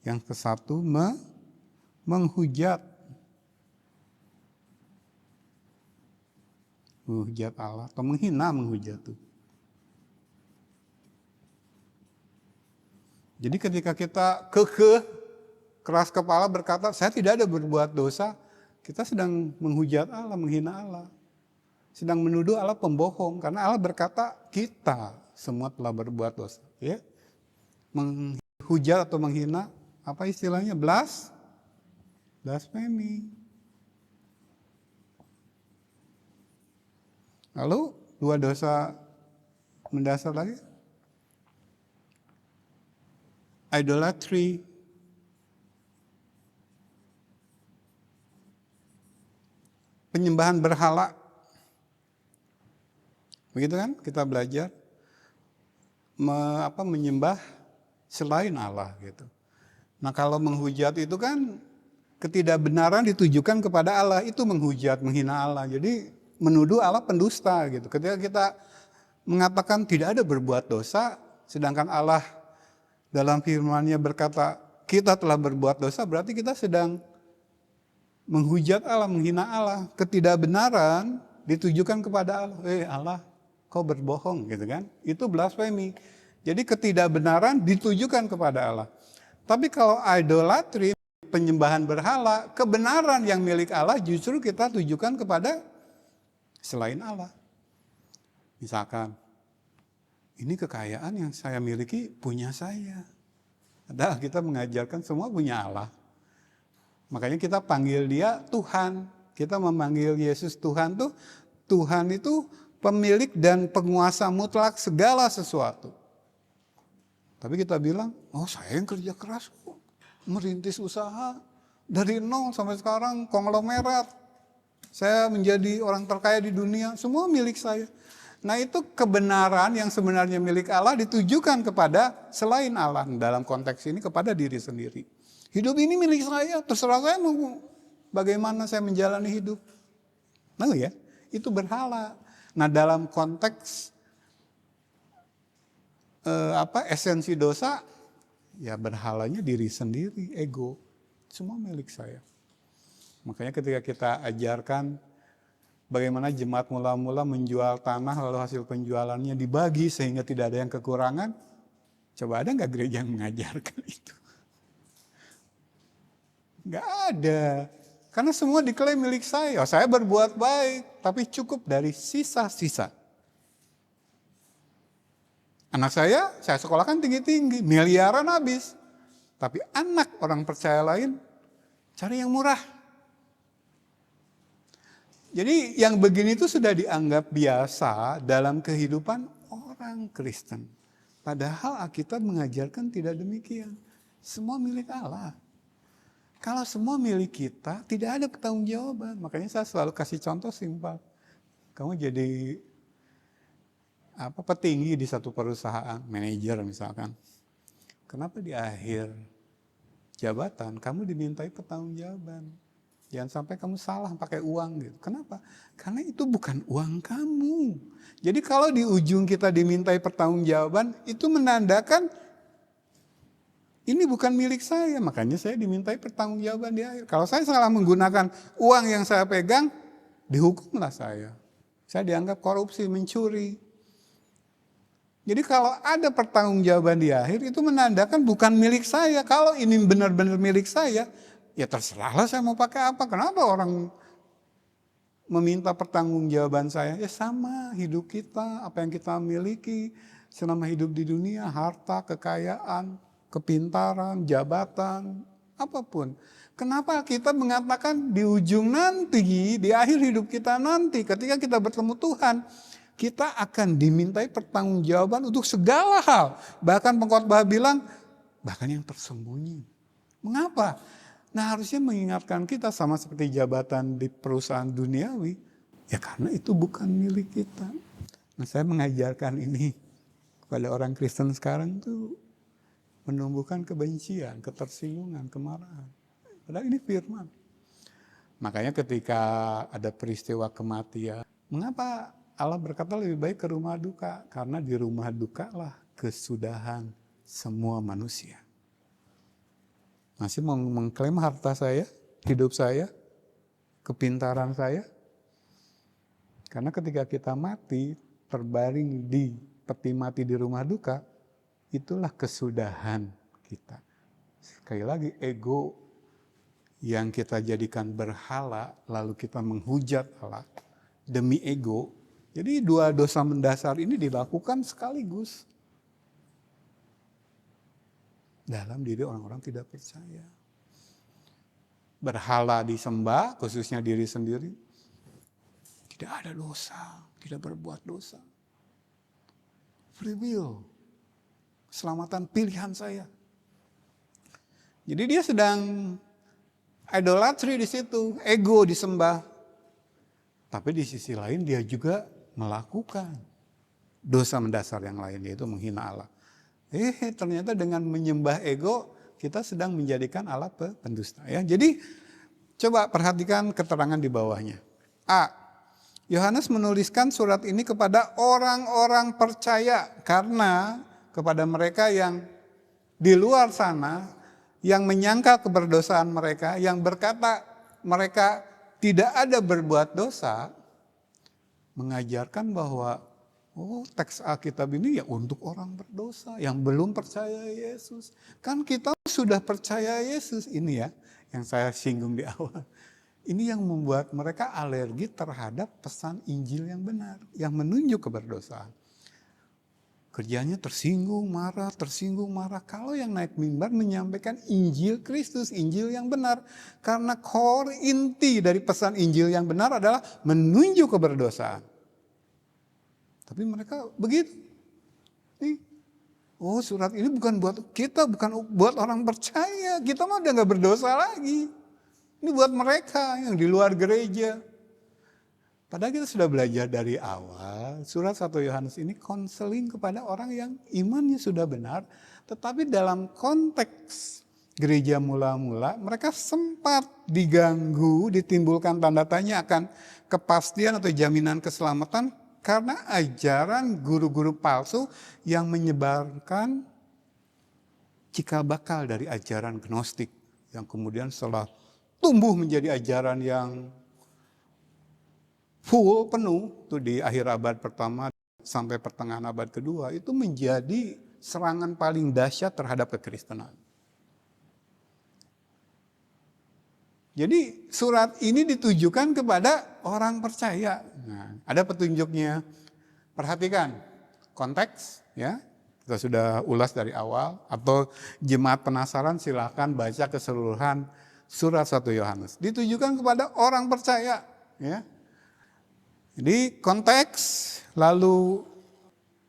yang ke-1 menghujat Allah atau menghujat tuh. Jadi ketika kita keras kepala berkata saya tidak ada berbuat dosa, kita sedang menghujat Allah, menghina Allah. Sedang menuduh Allah pembohong karena Allah berkata kita semua telah berbuat dosa, ya. Menghujat atau menghina, apa istilahnya? Blasphemy. Lalu 2 dosa mendasar lagi. Idolatry. Penyembahan berhala. Begitu kan? Kita belajar menyembah selain Allah gitu. Nah, kalau menghujat itu kan ketidakbenaran ditujukan kepada Allah, itu menghujat, menghina Allah. Jadi menuduh Allah pendusta gitu. Ketika kita mengatakan tidak ada berbuat dosa, sedangkan Allah dalam firman-Nya berkata kita telah berbuat dosa, berarti kita sedang menghujat Allah, menghina Allah. Ketidakbenaran ditujukan kepada Allah. Allah, kau berbohong gitu kan. Itu blasfemi. Jadi ketidakbenaran ditujukan kepada Allah. Tapi kalau idolatri, penyembahan berhala, kebenaran yang milik Allah justru kita tujukan kepada selain Allah. Misalkan, ini kekayaan yang saya miliki punya saya. Padahal kita mengajarkan semua punya Allah. Makanya kita panggil dia Tuhan. Kita memanggil Yesus Tuhan tuh, Tuhan itu pemilik dan penguasa mutlak segala sesuatu. Tapi kita bilang, oh saya yang kerja keras kok, merintis usaha dari nol sampai sekarang konglomerat. Saya menjadi orang terkaya di dunia, semua milik saya. Nah itu kebenaran yang sebenarnya milik Allah ditujukan kepada selain Allah. Dalam konteks ini kepada diri sendiri. Hidup ini milik saya, terserah saya mau bagaimana saya menjalani hidup. Nah ya, itu berhala. Nah dalam konteks esensi dosa, ya berhalanya diri sendiri, ego. Semua milik saya. Makanya ketika kita ajarkan bagaimana jemaat mula-mula menjual tanah lalu hasil penjualannya dibagi sehingga tidak ada yang kekurangan. Coba ada nggak gereja yang mengajarkan itu? Nggak ada. Karena semua diklaim milik saya. Oh, saya berbuat baik, tapi cukup dari sisa-sisa. Anak saya sekolahkan tinggi-tinggi, miliaran habis. Tapi anak orang percaya lain, cari yang murah. Jadi yang begini itu sudah dianggap biasa dalam kehidupan orang Kristen. Padahal Alkitab mengajarkan tidak demikian. Semua milik Allah. Kalau semua milik kita, tidak ada pertanggungjawaban. Makanya saya selalu kasih contoh simpel. Kamu jadi petinggi di satu perusahaan, manajer misalkan. Kenapa di akhir jabatan kamu dimintai pertanggungjawaban? Jangan sampai kamu salah pakai uang gitu. Kenapa? Karena itu bukan uang kamu. Jadi kalau di ujung kita dimintai pertanggungjawaban, itu menandakan ini bukan milik saya. Makanya saya dimintai pertanggungjawaban di akhir. Kalau saya salah menggunakan uang yang saya pegang, dihukumlah saya. Saya dianggap korupsi, mencuri. Jadi kalau ada pertanggungjawaban di akhir, itu menandakan bukan milik saya. Kalau ini benar-benar milik saya, ya terserahlah saya mau pakai apa. Kenapa orang meminta pertanggungjawaban saya? Ya sama hidup kita, apa yang kita miliki selama hidup di dunia, harta, kekayaan, kepintaran, jabatan, apapun. Kenapa kita mengatakan di ujung nanti, di akhir hidup kita nanti, ketika kita bertemu Tuhan, kita akan dimintai pertanggungjawaban untuk segala hal. Bahkan pengkhotbah bilang, bahkan yang tersembunyi. Mengapa? Nah harusnya mengingatkan kita sama seperti jabatan di perusahaan duniawi. Ya karena itu bukan milik kita. Nah saya mengajarkan ini kepada orang Kristen sekarang itu menumbuhkan kebencian, ketersinggungan, kemarahan. Padahal ini firman. Makanya ketika ada peristiwa kematian, mengapa Allah berkata lebih baik ke rumah duka? Karena di rumah duka lah kesudahan semua manusia. Masih mau mengklaim harta saya, hidup saya, kepintaran saya. Karena ketika kita mati, terbaring di peti mati di rumah duka, itulah kesudahan kita. Sekali lagi ego yang kita jadikan berhala, lalu kita menghujat Allah demi ego. Jadi dua dosa mendasar ini dilakukan sekaligus dalam diri orang-orang tidak percaya. Berhala disembah, khususnya diri sendiri, tidak ada dosa, tidak berbuat dosa. Free will, keselamatan pilihan saya. Jadi dia sedang idolatry di situ, ego disembah. Tapi di sisi lain dia juga melakukan dosa mendasar yang lain, yaitu menghina Allah. Ternyata dengan menyembah ego kita sedang menjadikan Allah pendusta. Ya. Jadi coba perhatikan keterangan di bawahnya. A. Yohanes menuliskan surat ini kepada orang-orang percaya karena kepada mereka yang di luar sana yang menyangkal keberdosaan mereka, yang berkata mereka tidak ada berbuat dosa, mengajarkan bahwa teks Alkitab ini ya untuk orang berdosa yang belum percaya Yesus. Kan kita sudah percaya Yesus ini ya, yang saya singgung di awal. Ini yang membuat mereka alergi terhadap pesan Injil yang benar, yang menunjuk keberdosaan. Kerjanya tersinggung, marah. Kalau yang naik mimbar menyampaikan Injil Kristus, Injil yang benar. Karena core inti dari pesan Injil yang benar adalah menunjuk keberdosaan. Tapi mereka begitu. Surat ini bukan buat kita, bukan buat orang percaya. Kita mah udah gak berdosa lagi. Ini buat mereka yang di luar gereja. Padahal kita sudah belajar dari awal, surat 1 Yohanes ini konseling kepada orang yang imannya sudah benar, tetapi dalam konteks gereja mula-mula, mereka sempat diganggu, ditimbulkan tanda tanya akan kepastian atau jaminan keselamatan karena ajaran guru-guru palsu yang menyebarkan cikal bakal dari ajaran gnostik, yang kemudian setelah tumbuh menjadi ajaran yang full, penuh, itu di akhir abad pertama sampai pertengahan abad kedua, itu menjadi serangan paling dahsyat terhadap kekristenan. Jadi surat ini ditujukan kepada orang percaya. Nah, ada petunjuknya. Perhatikan konteks ya. Kita sudah ulas dari awal, atau jemaat penasaran silakan baca keseluruhan surat 1 Yohanes. Ditujukan kepada orang percaya ya. Jadi konteks, lalu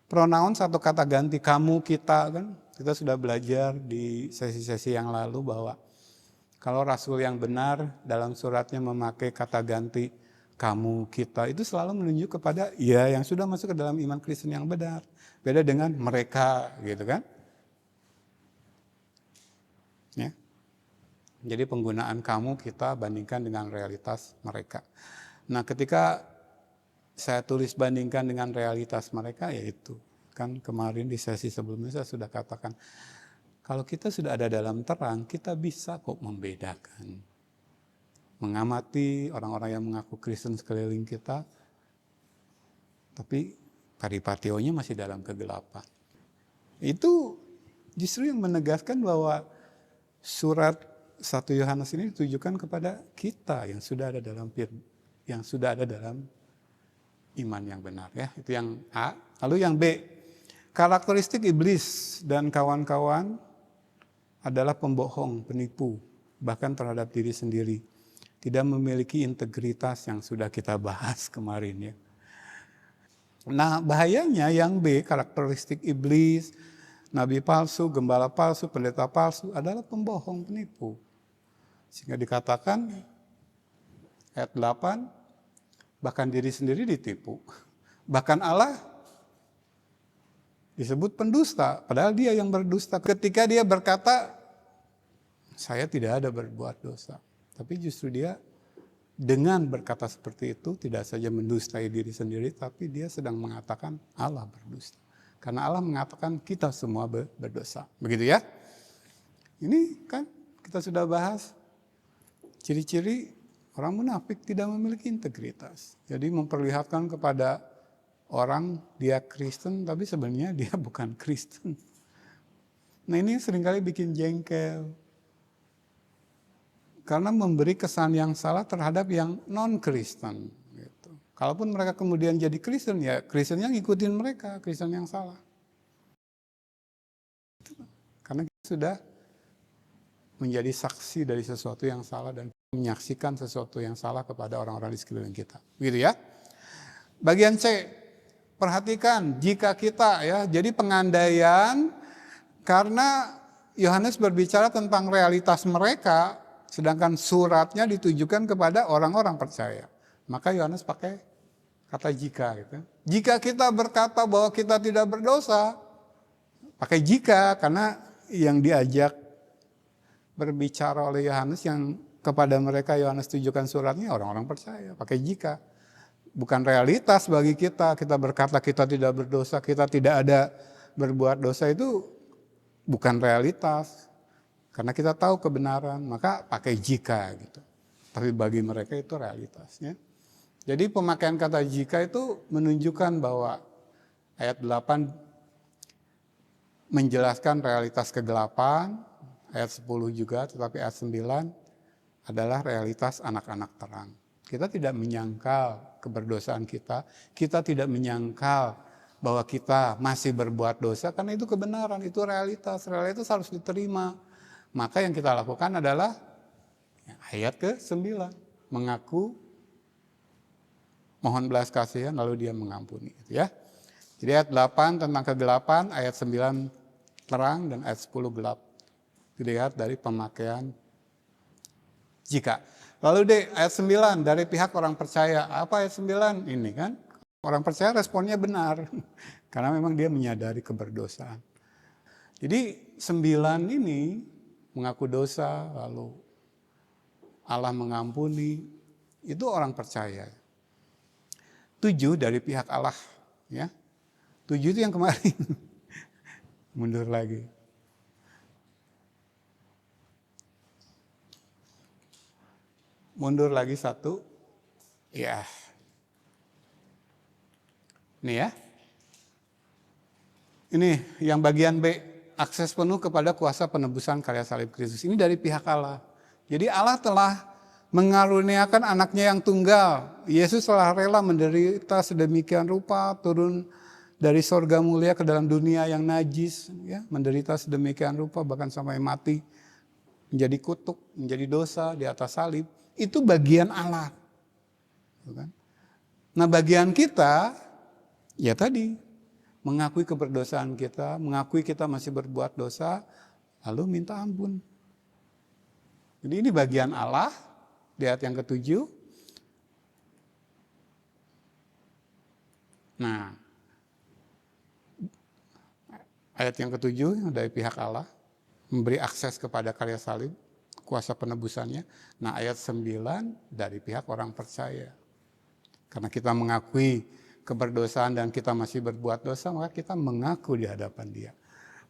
pronoun atau kata ganti kamu, kita, kan kita sudah belajar di sesi-sesi yang lalu bahwa kalau rasul yang benar dalam suratnya memakai kata ganti kamu, kita, itu selalu menunjuk kepada ya yang sudah masuk ke dalam iman Kristen yang benar. Beda dengan mereka gitu kan. Ya. Jadi penggunaan kamu, kita bandingkan dengan realitas mereka. Nah, ketika saya tulis bandingkan dengan realitas mereka, yaitu kan kemarin di sesi sebelumnya saya sudah katakan, kalau kita sudah ada dalam terang, kita bisa kok membedakan. Mengamati orang-orang yang mengaku Kristen sekeliling kita, tapi paripationya masih dalam kegelapan. Itu justru yang menegaskan bahwa surat 1 Yohanes ini ditujukan kepada kita yang sudah ada dalam iman yang benar ya. Itu yang A. Lalu yang B, karakteristik iblis dan kawan-kawan adalah pembohong, penipu, bahkan terhadap diri sendiri. Tidak memiliki integritas yang sudah kita bahas kemarin ya. Nah, bahayanya yang B, karakteristik iblis, nabi palsu, gembala palsu, pendeta palsu adalah pembohong, penipu. Sehingga dikatakan ayat 8, bahkan diri sendiri ditipu. Bahkan Allah disebut pendusta, padahal dia yang berdusta. Ketika dia berkata, saya tidak ada berbuat dosa. Tapi justru dia dengan berkata seperti itu, tidak saja mendustai diri sendiri, tapi dia sedang mengatakan Allah berdusta. Karena Allah mengatakan kita semua berdosa. Begitu ya. Ini kan kita sudah bahas ciri-ciri orang munafik tidak memiliki integritas. Jadi memperlihatkan kepada orang dia Kristen, tapi sebenarnya dia bukan Kristen. Nah, ini seringkali bikin jengkel. Karena memberi kesan yang salah terhadap yang non-Kristen. Gitu. Kalaupun mereka kemudian jadi Kristen, ya Kristen yang ngikutin mereka, Kristen yang salah. Karena kita sudah menjadi saksi dari sesuatu yang salah dan menyaksikan sesuatu yang salah kepada orang-orang di sekeliling kita. Begitu ya. Bagian C, perhatikan jika kita ya, jadi pengandaian karena Yohanes berbicara tentang realitas mereka, sedangkan suratnya ditujukan kepada orang-orang percaya. Maka Yohanes pakai kata jika gitu. Jika kita berkata bahwa kita tidak berdosa, pakai jika, karena yang diajak berbicara oleh Yohanes yang kepada mereka Yohanes tujukan suratnya orang-orang percaya, pakai jika. Bukan realitas bagi kita berkata kita tidak berdosa, kita tidak ada berbuat dosa, itu bukan realitas. Karena kita tahu kebenaran, maka pakai jika gitu. Tapi bagi mereka itu realitasnya. Jadi pemakaian kata jika itu menunjukkan bahwa ayat 8 menjelaskan realitas kegelapan, ayat 10 juga, tetapi ayat 9 adalah realitas anak-anak terang. Kita tidak menyangkal keberdosaan kita tidak menyangkal bahwa kita masih berbuat dosa, karena itu kebenaran, itu realitas harus diterima. Maka yang kita lakukan adalah ayat ke-9, mengaku, mohon belas kasihan, lalu dia mengampuni. Ya. Jadi ayat 8 tentang kegelapan, ayat 9 terang, dan ayat 10 gelap. Dilihat dari pemakaian jika. Lalu ayat 9 dari pihak orang percaya. Apa ayat 9? Ini kan, orang percaya responnya benar. Karena memang dia menyadari keberdosaan. Jadi 9 ini mengaku dosa, lalu Allah mengampuni, itu orang percaya. 7 dari pihak Allah, ya. 7 itu yang kemarin. Mundur lagi. Mundur lagi 1. Ya. Ini ya. Ini yang bagian B, akses penuh kepada kuasa penebusan karya salib Kristus. Ini dari pihak Allah. Jadi Allah telah mengaruniakan anaknya yang tunggal. Yesus telah rela menderita sedemikian rupa, turun dari sorga mulia ke dalam dunia yang najis, ya, menderita sedemikian rupa bahkan sampai mati, menjadi kutuk, menjadi dosa di atas salib. Itu bagian Allah. Nah, bagian kita, ya tadi, mengakui keberdosaan kita, mengakui kita masih berbuat dosa, lalu minta ampun. Jadi ini bagian Allah, di ayat yang ke-7. Nah, ayat yang ke-7 dari pihak Allah, memberi akses kepada karya salib, kuasa penebusannya. Nah, ayat 9 dari pihak orang percaya. Karena kita mengakui keberdosaan dan kita masih berbuat dosa, maka kita mengaku di hadapan Dia.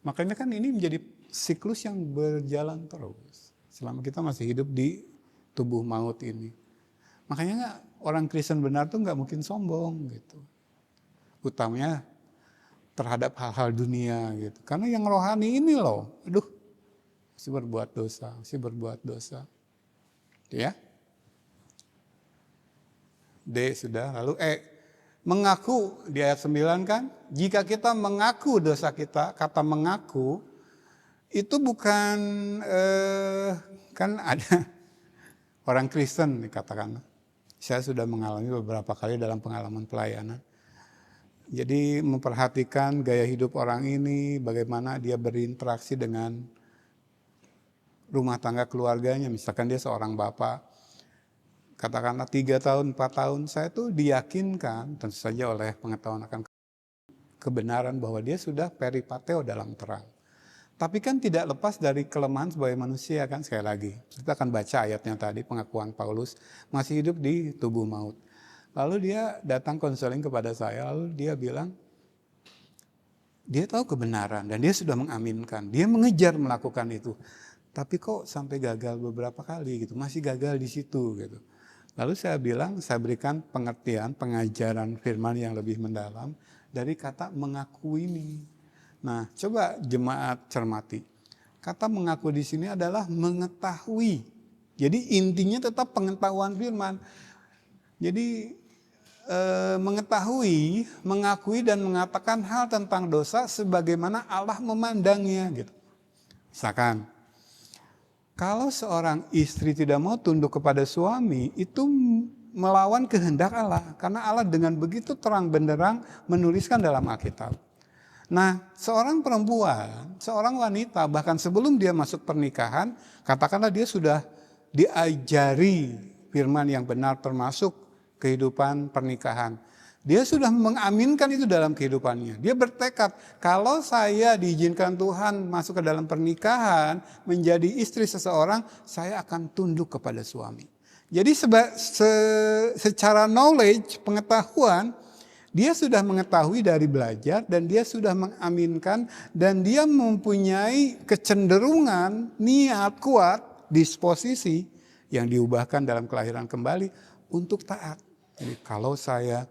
Makanya kan ini menjadi siklus yang berjalan terus selama kita masih hidup di tubuh maut ini. Makanya orang Kristen benar tuh nggak mungkin sombong gitu. Utamanya terhadap hal-hal dunia gitu. Karena yang rohani ini loh, aduh, masih berbuat dosa. Ya. D sudah, lalu mengaku di ayat 9 kan, jika kita mengaku dosa kita, kata mengaku, itu bukan, kan ada orang Kristen dikatakan. Saya sudah mengalami beberapa kali dalam pengalaman pelayanan. Jadi memperhatikan gaya hidup orang ini, bagaimana dia berinteraksi dengan rumah tangga keluarganya. Misalkan dia seorang bapak, katakanlah 3 tahun, 4 tahun, saya tuh diyakinkan tentu saja oleh pengetahuan akan kebenaran bahwa dia sudah peripateo dalam terang. Tapi kan tidak lepas dari kelemahan sebagai manusia kan, sekali lagi. Kita akan baca ayatnya tadi, pengakuan Paulus, masih hidup di tubuh maut. Lalu dia datang konseling kepada saya, lalu dia bilang, dia tahu kebenaran dan dia sudah mengaminkan, dia mengejar melakukan itu. Tapi kok sampai gagal beberapa kali gitu, masih gagal di situ gitu. Lalu saya bilang, saya berikan pengertian, pengajaran firman yang lebih mendalam dari kata mengaku ini. Nah, coba jemaat cermati. Kata mengaku di sini adalah mengetahui. Jadi intinya tetap pengetahuan firman. Jadi mengetahui, mengakui dan mengatakan hal tentang dosa sebagaimana Allah memandangnya gitu. Misalkan, kalau seorang istri tidak mau tunduk kepada suami, itu melawan kehendak Allah. Karena Allah dengan begitu terang benderang menuliskan dalam Alkitab. Nah, seorang perempuan, seorang wanita, bahkan sebelum dia masuk pernikahan, katakanlah dia sudah diajari firman yang benar termasuk kehidupan pernikahan. Dia sudah mengaminkan itu dalam kehidupannya. Dia bertekad, kalau saya diizinkan Tuhan masuk ke dalam pernikahan, menjadi istri seseorang, saya akan tunduk kepada suami. Jadi secara knowledge, pengetahuan, dia sudah mengetahui dari belajar dan dia sudah mengaminkan dan dia mempunyai kecenderungan, niat kuat, disposisi yang diubahkan dalam kelahiran kembali untuk taat. Jadi kalau saya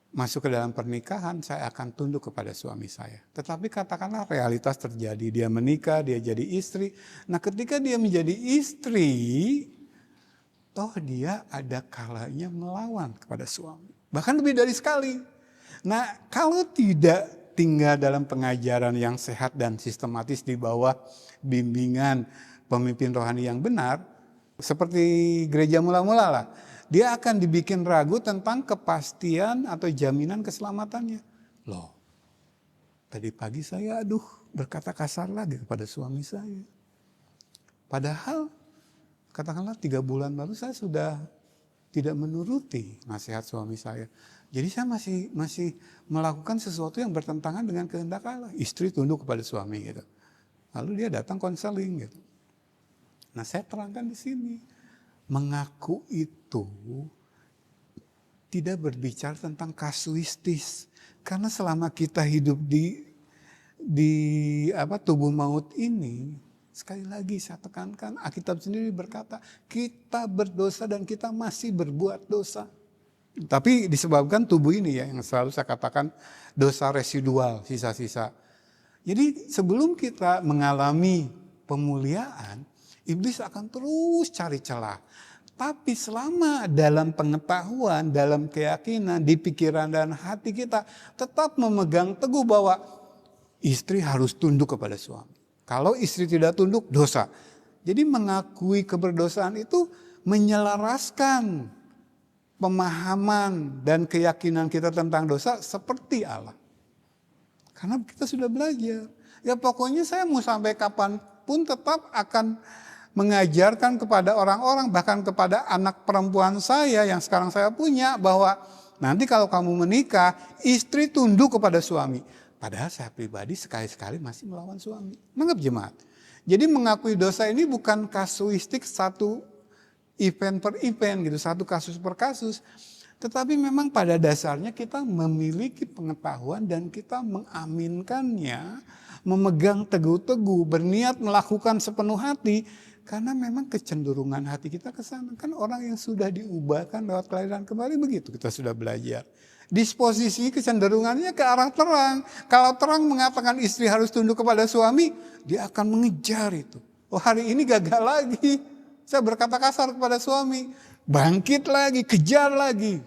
masuk ke dalam pernikahan, saya akan tunduk kepada suami saya. Tetapi katakanlah realitas terjadi, dia menikah, dia jadi istri. Nah ketika dia menjadi istri, toh dia ada kalanya melawan kepada suami. Bahkan lebih dari sekali. Nah kalau tidak tinggal dalam pengajaran yang sehat dan sistematis di bawah bimbingan pemimpin rohani yang benar, seperti gereja mula-mula lah, dia akan dibikin ragu tentang kepastian atau jaminan keselamatannya. Loh, tadi pagi saya berkata kasar lagi kepada suami saya. Padahal katakanlah 3 bulan lalu saya sudah tidak menuruti nasihat suami saya. Jadi saya masih melakukan sesuatu yang bertentangan dengan kehendak Allah. Istri tunduk kepada suami gitu. Lalu dia datang konseling gitu. Nah saya terangkan di sini. Mengaku itu tidak berbicara tentang kasuistis. Karena selama kita hidup di tubuh maut ini, sekali lagi saya tekankan, Alkitab sendiri berkata, kita berdosa dan kita masih berbuat dosa. Tapi disebabkan tubuh ini ya, yang selalu saya katakan dosa residual, sisa-sisa. Jadi sebelum kita mengalami pemuliaan, iblis akan terus cari celah. Tapi selama dalam pengetahuan, dalam keyakinan, di pikiran dan hati kita tetap memegang teguh bahwa istri harus tunduk kepada suami. Kalau istri tidak tunduk, dosa. Jadi mengakui keberdosaan itu menyelaraskan pemahaman dan keyakinan kita tentang dosa seperti Allah. Karena kita sudah belajar. Ya pokoknya saya mau sampai kapanpun tetap akan mengajarkan kepada orang-orang, bahkan kepada anak perempuan saya yang sekarang saya punya, bahwa nanti kalau kamu menikah, istri tunduk kepada suami. Padahal saya pribadi sekali-sekali masih melawan suami. Menganggap jemaat. Jadi mengakui dosa ini bukan kasuistik satu event per event gitu, satu kasus per kasus. Tetapi memang pada dasarnya kita memiliki pengetahuan dan kita mengaminkannya, memegang teguh-teguh, berniat melakukan sepenuh hati. Karena memang kecenderungan hati kita ke sana. Kan orang yang sudah diubahkan lewat kelahiran kembali begitu kita sudah belajar. Disposisi kecenderungannya ke arah terang. Kalau terang mengatakan istri harus tunduk kepada suami, dia akan mengejar itu. Oh hari ini gagal lagi. Saya berkata kasar kepada suami. Bangkit lagi, kejar lagi.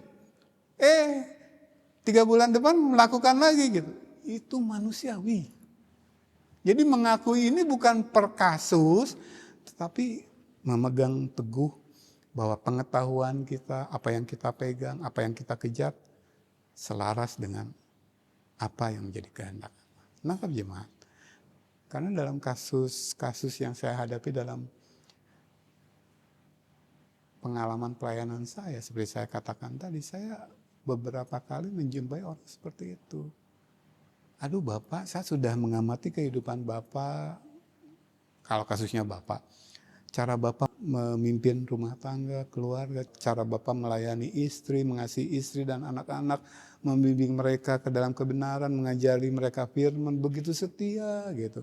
3 bulan depan melakukan lagi gitu. Itu manusiawi. Jadi mengakui ini bukan per kasus, tetapi memegang teguh bahwa pengetahuan kita, apa yang kita pegang, apa yang kita kejar, selaras dengan apa yang menjadi kehendak Allah. Kenapa jemaat? Karena dalam kasus-kasus yang saya hadapi dalam pengalaman pelayanan saya, seperti saya katakan tadi, saya beberapa kali menjumpai orang seperti itu. Aduh Bapak, saya sudah mengamati kehidupan Bapak. Kalau kasusnya Bapak, cara Bapak memimpin rumah tangga, keluarga, cara Bapak melayani istri, mengasihi istri dan anak-anak, membimbing mereka ke dalam kebenaran, mengajari mereka firman, begitu setia gitu.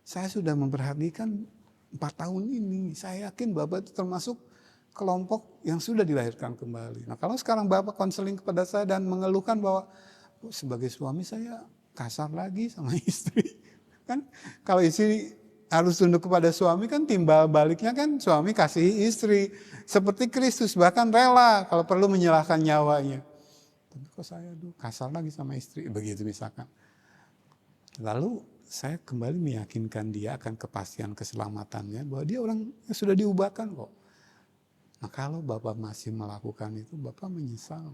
Saya sudah memperhatikan 4 tahun ini, saya yakin Bapak itu termasuk kelompok yang sudah dilahirkan kembali. Nah kalau sekarang Bapak konseling kepada saya dan mengeluhkan bahwa sebagai suami saya kasar lagi sama istri. Kan kalau istri harus tunduk kepada suami kan timbal baliknya kan suami kasih istri. Seperti Kristus bahkan rela kalau perlu menyerahkan nyawanya. Tapi kok saya kasar lagi sama istri, begitu misalkan. Lalu saya kembali meyakinkan dia akan kepastian keselamatannya bahwa dia orang yang sudah diubahkan kok. Nah kalau Bapak masih melakukan itu, Bapak menyesal.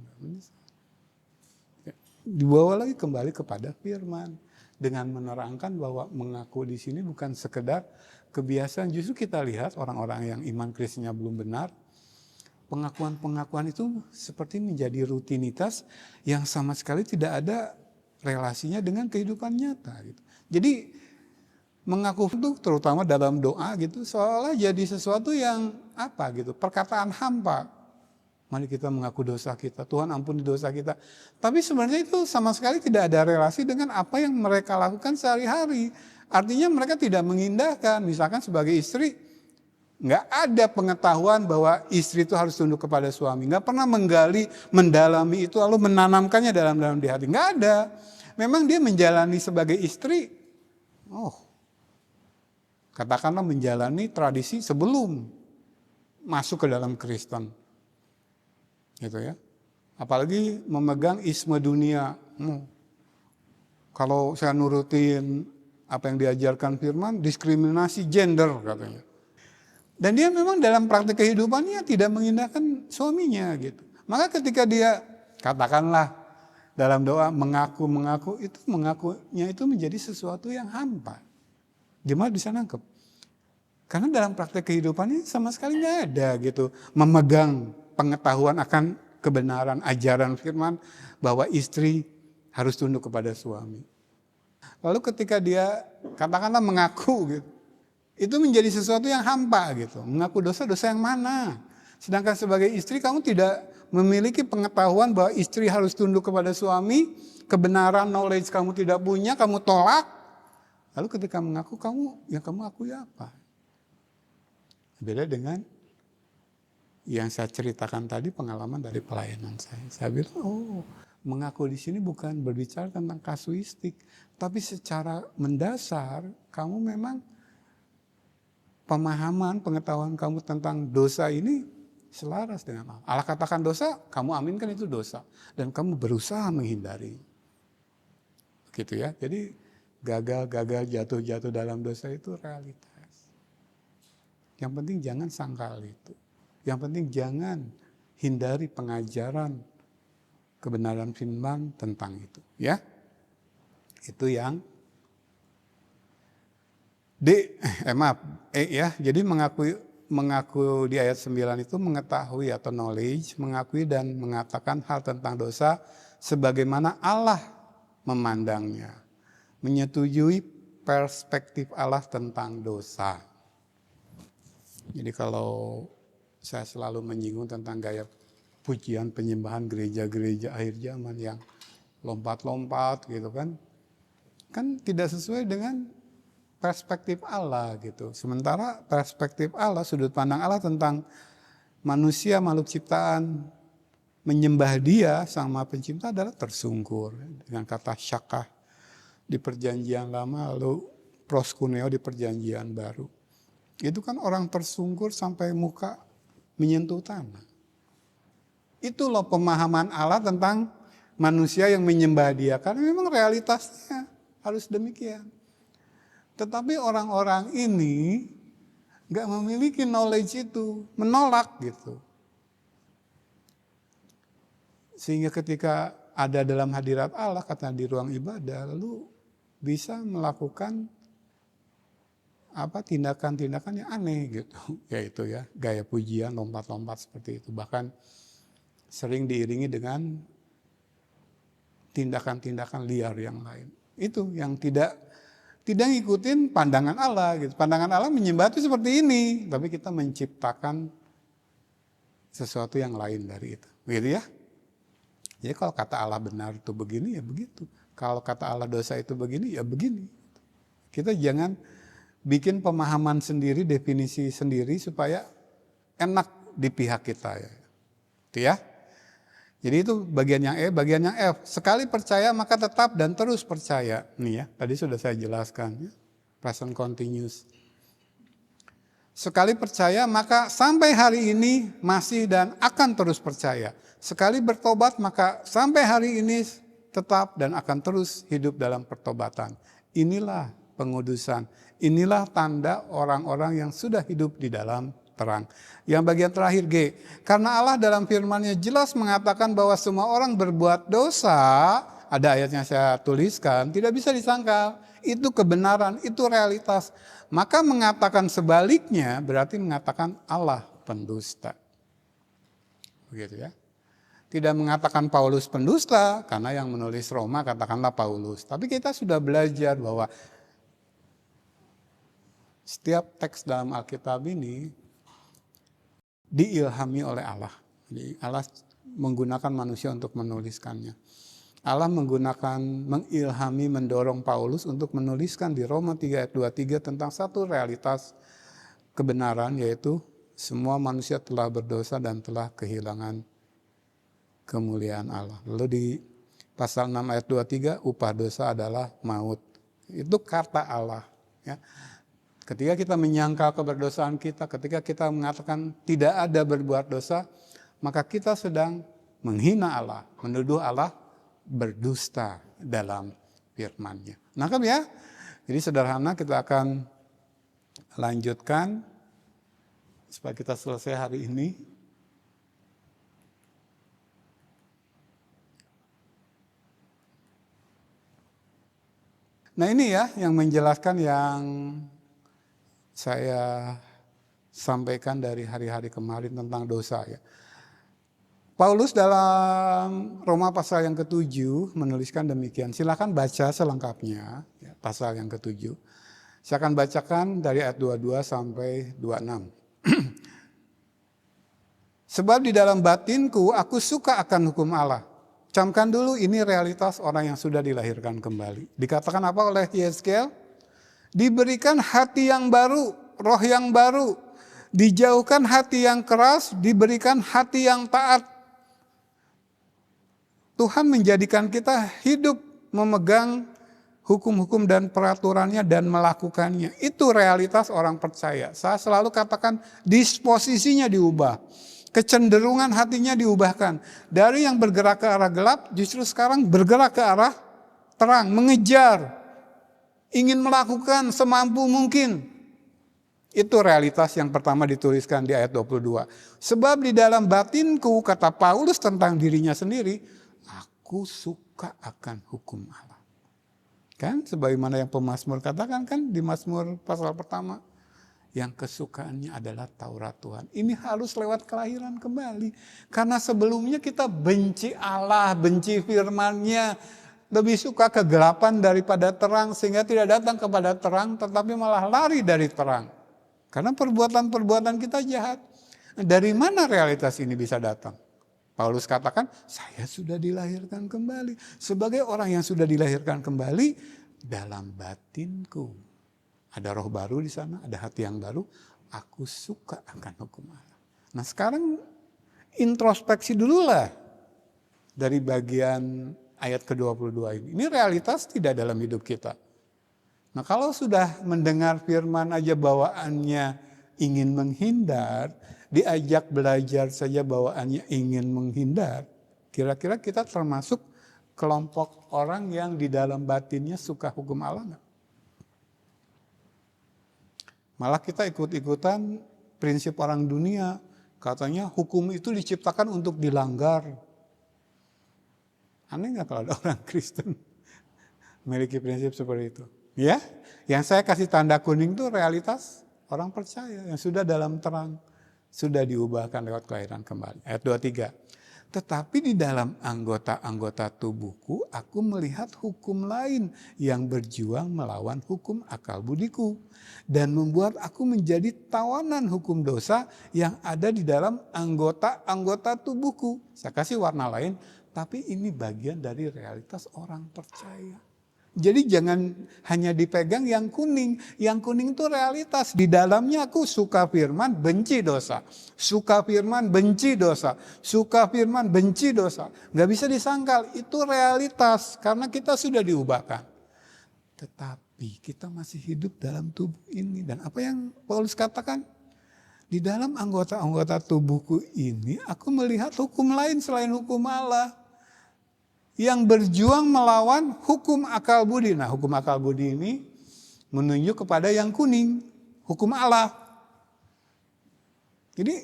Dibawa lagi kembali kepada firman. Dengan menerangkan bahwa mengaku di sini bukan sekedar kebiasaan. Justru kita lihat orang-orang yang iman Kristennya belum benar. Pengakuan-pengakuan itu seperti menjadi rutinitas yang sama sekali tidak ada relasinya dengan kehidupan nyata. Gitu. Jadi mengaku itu terutama dalam doa gitu seolah jadi sesuatu yang perkataan hampa. Mari kita mengaku dosa kita, Tuhan ampuni dosa kita. Tapi sebenarnya itu sama sekali tidak ada relasi dengan apa yang mereka lakukan sehari-hari. Artinya mereka tidak mengindahkan, misalkan sebagai istri, Nggak ada pengetahuan bahwa istri itu harus tunduk kepada suami. Nggak pernah menggali, mendalami itu lalu menanamkannya dalam di hati. Nggak ada. Memang dia menjalani sebagai istri. Katakanlah menjalani tradisi sebelum masuk ke dalam Kristen. Gitu ya. Apalagi memegang isme dunia. Kalau saya nurutin apa yang diajarkan firman, diskriminasi gender katanya. Dan dia memang dalam praktik kehidupannya tidak mengindahkan suaminya gitu. Maka ketika dia katakanlah dalam doa mengaku, itu mengakunya itu menjadi sesuatu yang hampa. Jemaat bisa nangkep. Karena dalam praktik kehidupannya sama sekali nggak ada gitu. Memegang pengetahuan akan kebenaran ajaran firman bahwa istri harus tunduk kepada suami. Lalu ketika dia katakanlah mengaku gitu. Itu menjadi sesuatu yang hampa gitu. Mengaku dosa yang mana? Sedangkan sebagai istri kamu tidak memiliki pengetahuan bahwa istri harus tunduk kepada suami, kebenaran knowledge kamu tidak punya, kamu tolak. Lalu ketika mengaku kamu akui apa? Beda dengan yang saya ceritakan tadi pengalaman dari pelayanan saya. Saya bilang, mengaku di sini bukan berbicara tentang kasuistik, tapi secara mendasar kamu memang pemahaman, pengetahuan kamu tentang dosa ini selaras dengan Allah. Allah katakan dosa, kamu aminkan itu dosa. Dan kamu berusaha menghindari. Gitu ya. Jadi gagal, jatuh dalam dosa itu realitas. Yang penting jangan sangkal itu. Yang penting jangan hindari pengajaran kebenaran firman tentang itu. Ya. Itu yang jadi mengaku di ayat 9 itu mengetahui atau knowledge, mengakui dan mengatakan hal tentang dosa sebagaimana Allah memandangnya. Menyetujui perspektif Allah tentang dosa. Jadi kalau saya selalu menyinggung tentang gaya pujian penyembahan gereja-gereja akhir zaman yang lompat-lompat gitu kan tidak sesuai dengan perspektif Allah gitu. Sementara perspektif Allah, sudut pandang Allah tentang manusia, makhluk ciptaan, menyembah Dia Sang Maha Pencipta adalah tersungkur dengan kata syakah di Perjanjian Lama, lalu proskuneo di Perjanjian Baru. Itu kan orang tersungkur sampai muka menyentuh tanah. Itu loh pemahaman Allah tentang manusia yang menyembah Dia, karena memang realitasnya harus demikian. Tetapi orang-orang ini gak memiliki knowledge itu, menolak gitu. Sehingga ketika ada dalam hadirat Allah, kata di ruang ibadah, lalu bisa melakukan tindakan-tindakan yang aneh gitu. Yaitu ya, gaya pujian, lompat-lompat seperti itu. Bahkan sering diiringi dengan tindakan-tindakan liar yang lain. Itu yang tidak ngikutin pandangan Allah gitu. Pandangan Allah menyembah itu seperti ini, tapi kita menciptakan sesuatu yang lain dari itu. Begitu ya? Jadi kalau kata Allah benar itu begini ya begitu. Kalau kata Allah dosa itu begini ya begini. Kita jangan bikin pemahaman sendiri, definisi sendiri supaya enak di pihak kita ya. Itu ya. Jadi itu bagian yang E, bagian yang F. Sekali percaya maka tetap dan terus percaya. Nih ya, tadi sudah saya jelaskan ya. Present continuous. Sekali percaya maka sampai hari ini masih dan akan terus percaya. Sekali bertobat maka sampai hari ini tetap dan akan terus hidup dalam pertobatan. Inilah pengudusan. Inilah tanda orang-orang yang sudah hidup di dalam terang. Yang bagian terakhir G. Karena Allah dalam firman-Nya jelas mengatakan bahwa semua orang berbuat dosa, ada ayatnya saya tuliskan, tidak bisa disangkal. Itu kebenaran, itu realitas. Maka mengatakan sebaliknya berarti mengatakan Allah pendusta. Begitu ya. Tidak mengatakan Paulus pendusta, karena yang menulis Roma katakanlah Paulus. Tapi kita sudah belajar bahwa setiap teks dalam Alkitab ini diilhami oleh Allah. Jadi Allah menggunakan manusia untuk menuliskannya. Allah mengilhami, mendorong Paulus untuk menuliskan di Roma 3 ayat 23 tentang satu realitas kebenaran, yaitu semua manusia telah berdosa dan telah kehilangan kemuliaan Allah. Lalu di pasal 6 ayat 23, upah dosa adalah maut. Itu kata Allah. Ya. Ketika kita menyangkal keberdosaan kita, ketika kita mengatakan tidak ada berbuat dosa, maka kita sedang menghina Allah, menuduh Allah berdusta dalam firman-Nya. Nangkep ya? Jadi sederhana, kita akan lanjutkan supaya kita selesai hari ini. Nah ini ya yang menjelaskan yang saya sampaikan dari hari-hari kemarin tentang dosa ya. Paulus dalam Roma pasal yang ke-7 menuliskan demikian. Silakan baca selengkapnya ya, pasal yang ke-7. Saya akan bacakan dari ayat 22 sampai 26. Sebab di dalam batinku aku suka akan hukum Allah. Camkan dulu, ini realitas orang yang sudah dilahirkan kembali. Dikatakan apa oleh Yeskel? Diberikan hati yang baru, roh yang baru. Dijauhkan hati yang keras, diberikan hati yang taat. Tuhan menjadikan kita hidup memegang hukum-hukum dan peraturannya dan melakukannya. Itu realitas orang percaya. Saya selalu katakan disposisinya diubah. Kecenderungan hatinya diubahkan. Dari yang bergerak ke arah gelap, justru sekarang bergerak ke arah terang, mengejar. Ingin melakukan semampu mungkin. Itu realitas yang pertama dituliskan di ayat 22. Sebab di dalam batinku, kata Paulus tentang dirinya sendiri, aku suka akan hukum Allah. Kan sebagaimana yang pemazmur katakan kan di Mazmur pasal pertama. Yang kesukaannya adalah Taurat Tuhan. Ini harus lewat kelahiran kembali. Karena sebelumnya kita benci Allah, benci firman-Nya. Lebih suka kegelapan daripada terang, sehingga tidak datang kepada terang, tetapi malah lari dari terang. Karena perbuatan-perbuatan kita jahat. Dari mana realitas ini bisa datang? Paulus katakan, saya sudah dilahirkan kembali. Sebagai orang yang sudah dilahirkan kembali, dalam batinku. Ada roh baru di sana, ada hati yang baru. Aku suka akan hukum Allah. Nah sekarang introspeksi dululah dari bagian ayat ke-22 ini. Ini realitas tidak dalam hidup kita. Nah kalau sudah mendengar firman aja bawaannya ingin menghindar, diajak belajar saja bawaannya ingin menghindar, kira-kira kita termasuk kelompok orang yang di dalam batinnya suka hukum Allah enggak? Malah kita ikut-ikutan prinsip orang dunia. Katanya hukum itu diciptakan untuk dilanggar. Aneh gak kalau ada orang Kristen memiliki prinsip seperti itu? Ya, yang saya kasih tanda kuning itu realitas orang percaya yang sudah dalam terang. Sudah diubahkan lewat kelahiran kembali. Ayat 23. Tetapi di dalam anggota-anggota tubuhku, aku melihat hukum lain yang berjuang melawan hukum akal budiku. Dan membuat aku menjadi tawanan hukum dosa yang ada di dalam anggota-anggota tubuhku. Saya kasih warna lain, tapi ini bagian dari realitas orang percaya. Jadi jangan hanya dipegang yang kuning. Yang kuning itu realitas. Di dalamnya aku suka firman, benci dosa. Suka firman, benci dosa. Suka firman, benci dosa. Gak bisa disangkal. Itu realitas. Karena kita sudah diubahkan. Tetapi kita masih hidup dalam tubuh ini. Dan apa yang Paulus katakan? Di dalam anggota-anggota tubuhku ini, aku melihat hukum lain selain hukum Allah. Yang berjuang melawan hukum akal budi. Nah hukum akal budi ini menunjuk kepada yang kuning. Hukum Allah. Jadi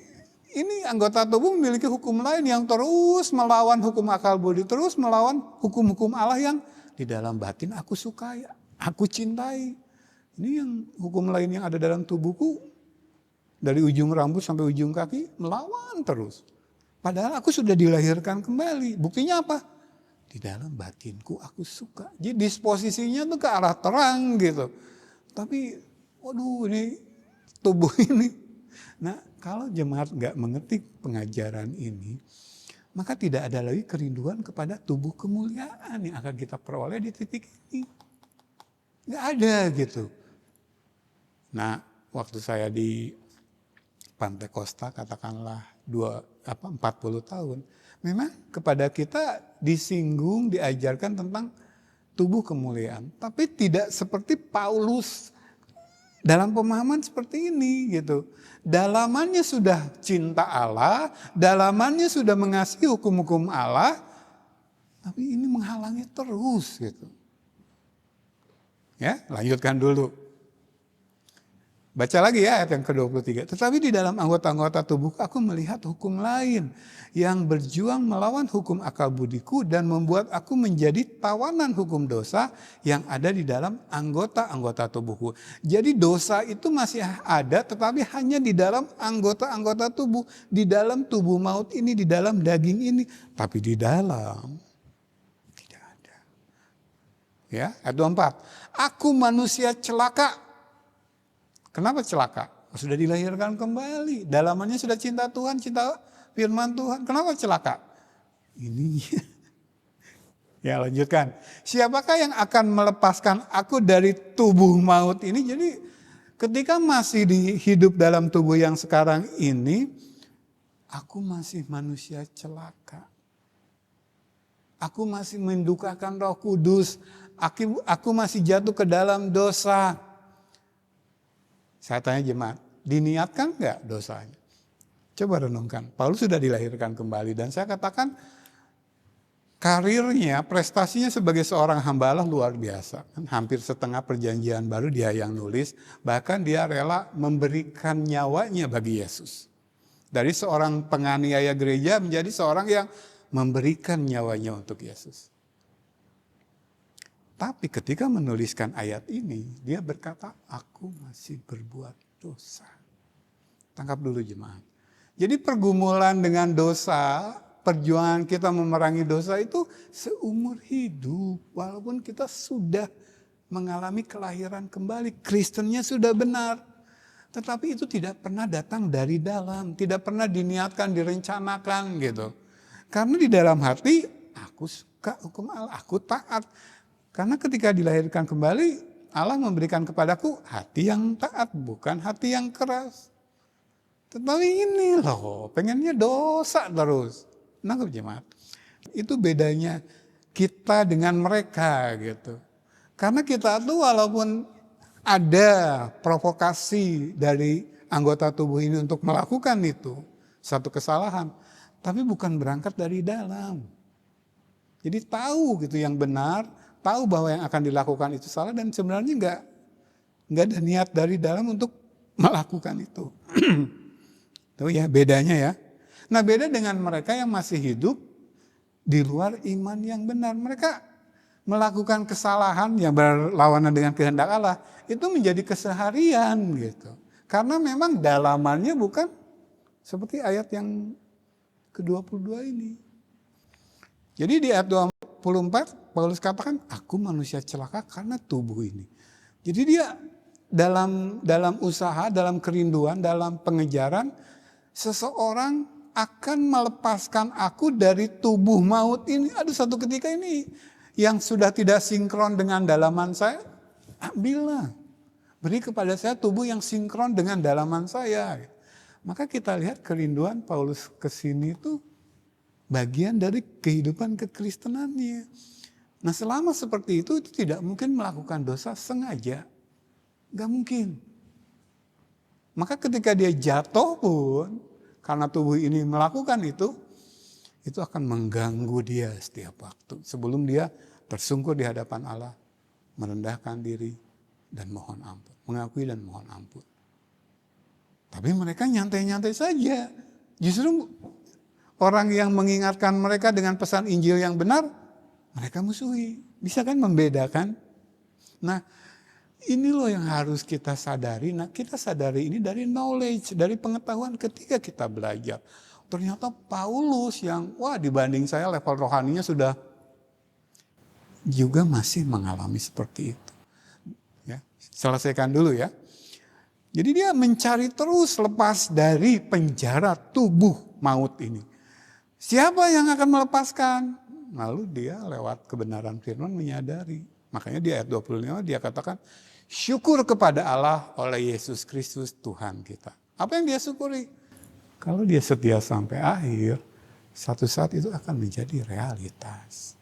ini anggota tubuh memiliki hukum lain yang terus melawan hukum akal budi. Terus melawan hukum-hukum Allah yang di dalam batin aku sukai, aku cintai. Ini yang hukum lain yang ada dalam tubuhku. Dari ujung rambut sampai ujung kaki melawan terus. Padahal aku sudah dilahirkan kembali. Buktinya apa? Di dalam batinku aku suka. Jadi disposisinya tuh ke arah terang gitu. Tapi waduh ini tubuh ini. Nah kalau jemaat gak mengerti pengajaran ini, maka tidak ada lagi kerinduan kepada tubuh kemuliaan yang akan kita peroleh di titik ini. Gak ada gitu. Nah waktu saya di Pantai Costa katakanlah 40 tahun, memang kepada kita disinggung, diajarkan tentang tubuh kemuliaan, tapi tidak seperti Paulus dalam pemahaman seperti ini gitu. Dalamannya sudah cinta Allah, dalamannya sudah mengasihi hukum-hukum Allah, tapi ini menghalangi terus gitu. Ya, lanjutkan dulu. Baca lagi ya ayat yang ke-23. Tetapi di dalam anggota-anggota tubuhku aku melihat hukum lain yang berjuang melawan hukum akal budiku dan membuat aku menjadi tawanan hukum dosa yang ada di dalam anggota-anggota tubuhku. Jadi dosa itu masih ada tetapi hanya di dalam anggota-anggota tubuh. Di dalam tubuh maut ini, di dalam daging ini. Tapi di dalam tidak ada. Ya, ayat 24. Aku manusia celaka. Kenapa celaka? Sudah dilahirkan kembali. Dalamannya sudah cinta Tuhan, cinta firman Tuhan. Kenapa celaka? Ini. Ya lanjutkan. Siapakah yang akan melepaskan aku dari tubuh maut ini? Jadi ketika masih hidup dalam tubuh yang sekarang ini, aku masih manusia celaka. Aku masih mendukakan Roh Kudus. Aku masih jatuh ke dalam dosa. Saya tanya jemaat, diniatkan enggak dosanya? Coba renungkan. Paulus sudah dilahirkan kembali dan saya katakan karirnya, prestasinya sebagai seorang hamba Allah luar biasa. Hampir setengah perjanjian baru dia yang nulis, bahkan dia rela memberikan nyawanya bagi Yesus. Dari seorang penganiaya gereja menjadi seorang yang memberikan nyawanya untuk Yesus. Tapi ketika menuliskan ayat ini, dia berkata, aku masih berbuat dosa. Tangkap dulu jemaat. Jadi pergumulan dengan dosa, perjuangan kita memerangi dosa itu seumur hidup. Walaupun kita sudah mengalami kelahiran kembali, Kristennya sudah benar. Tetapi itu tidak pernah datang dari dalam, tidak pernah diniatkan, direncanakan gitu. Karena di dalam hati, aku suka hukum Allah, aku taat. Karena ketika dilahirkan kembali, Allah memberikan kepadaku hati yang taat, bukan hati yang keras. Tetapi ini loh, pengennya dosa terus. Nangkep jemaat? Itu bedanya kita dengan mereka gitu. Karena kita tuh walaupun ada provokasi dari anggota tubuh ini untuk melakukan itu, satu kesalahan, tapi bukan berangkat dari dalam. Jadi tahu gitu yang benar, tahu bahwa yang akan dilakukan itu salah dan sebenarnya nggak ada niat dari dalam untuk melakukan itu. Tuh ya bedanya ya. Nah beda dengan mereka yang masih hidup di luar iman yang benar. Mereka melakukan kesalahan yang berlawanan dengan kehendak Allah itu menjadi keseharian gitu. Karena memang dalamannya bukan seperti ayat yang ke-22 ini. Jadi di ayat 24 Paulus katakan, aku manusia celaka karena tubuh ini. Jadi dia dalam usaha, dalam kerinduan, dalam pengejaran, seseorang akan melepaskan aku dari tubuh maut ini. Ada satu ketika ini yang sudah tidak sinkron dengan dalaman saya, ambillah. Beri kepada saya tubuh yang sinkron dengan dalaman saya. Maka kita lihat kerinduan Paulus ke sini itu bagian dari kehidupan kekristenannya. Nah selama seperti itu tidak mungkin melakukan dosa sengaja. Gak mungkin. Maka ketika dia jatuh pun, karena tubuh ini melakukan itu akan mengganggu dia setiap waktu. Sebelum dia tersungkur di hadapan Allah, merendahkan diri dan mohon ampun. Mengakui dan mohon ampun. Tapi mereka nyantai-nyantai saja. Justru orang yang mengingatkan mereka dengan pesan Injil yang benar, mereka musuhi. Bisa kan membedakan? Nah, ini loh yang harus kita sadari. Nah, kita sadari ini dari knowledge, dari pengetahuan ketika kita belajar. Ternyata Paulus yang, dibanding saya level rohaninya sudah juga masih mengalami seperti itu. Ya, selesaikan dulu ya. Jadi dia mencari terus lepas dari penjara tubuh maut ini. Siapa yang akan melepaskan? Lalu dia lewat kebenaran firman menyadari. Makanya di ayat 25 dia katakan, syukur kepada Allah oleh Yesus Kristus Tuhan kita. Apa yang dia syukuri? Kalau dia setia sampai akhir, satu saat itu akan menjadi realitas.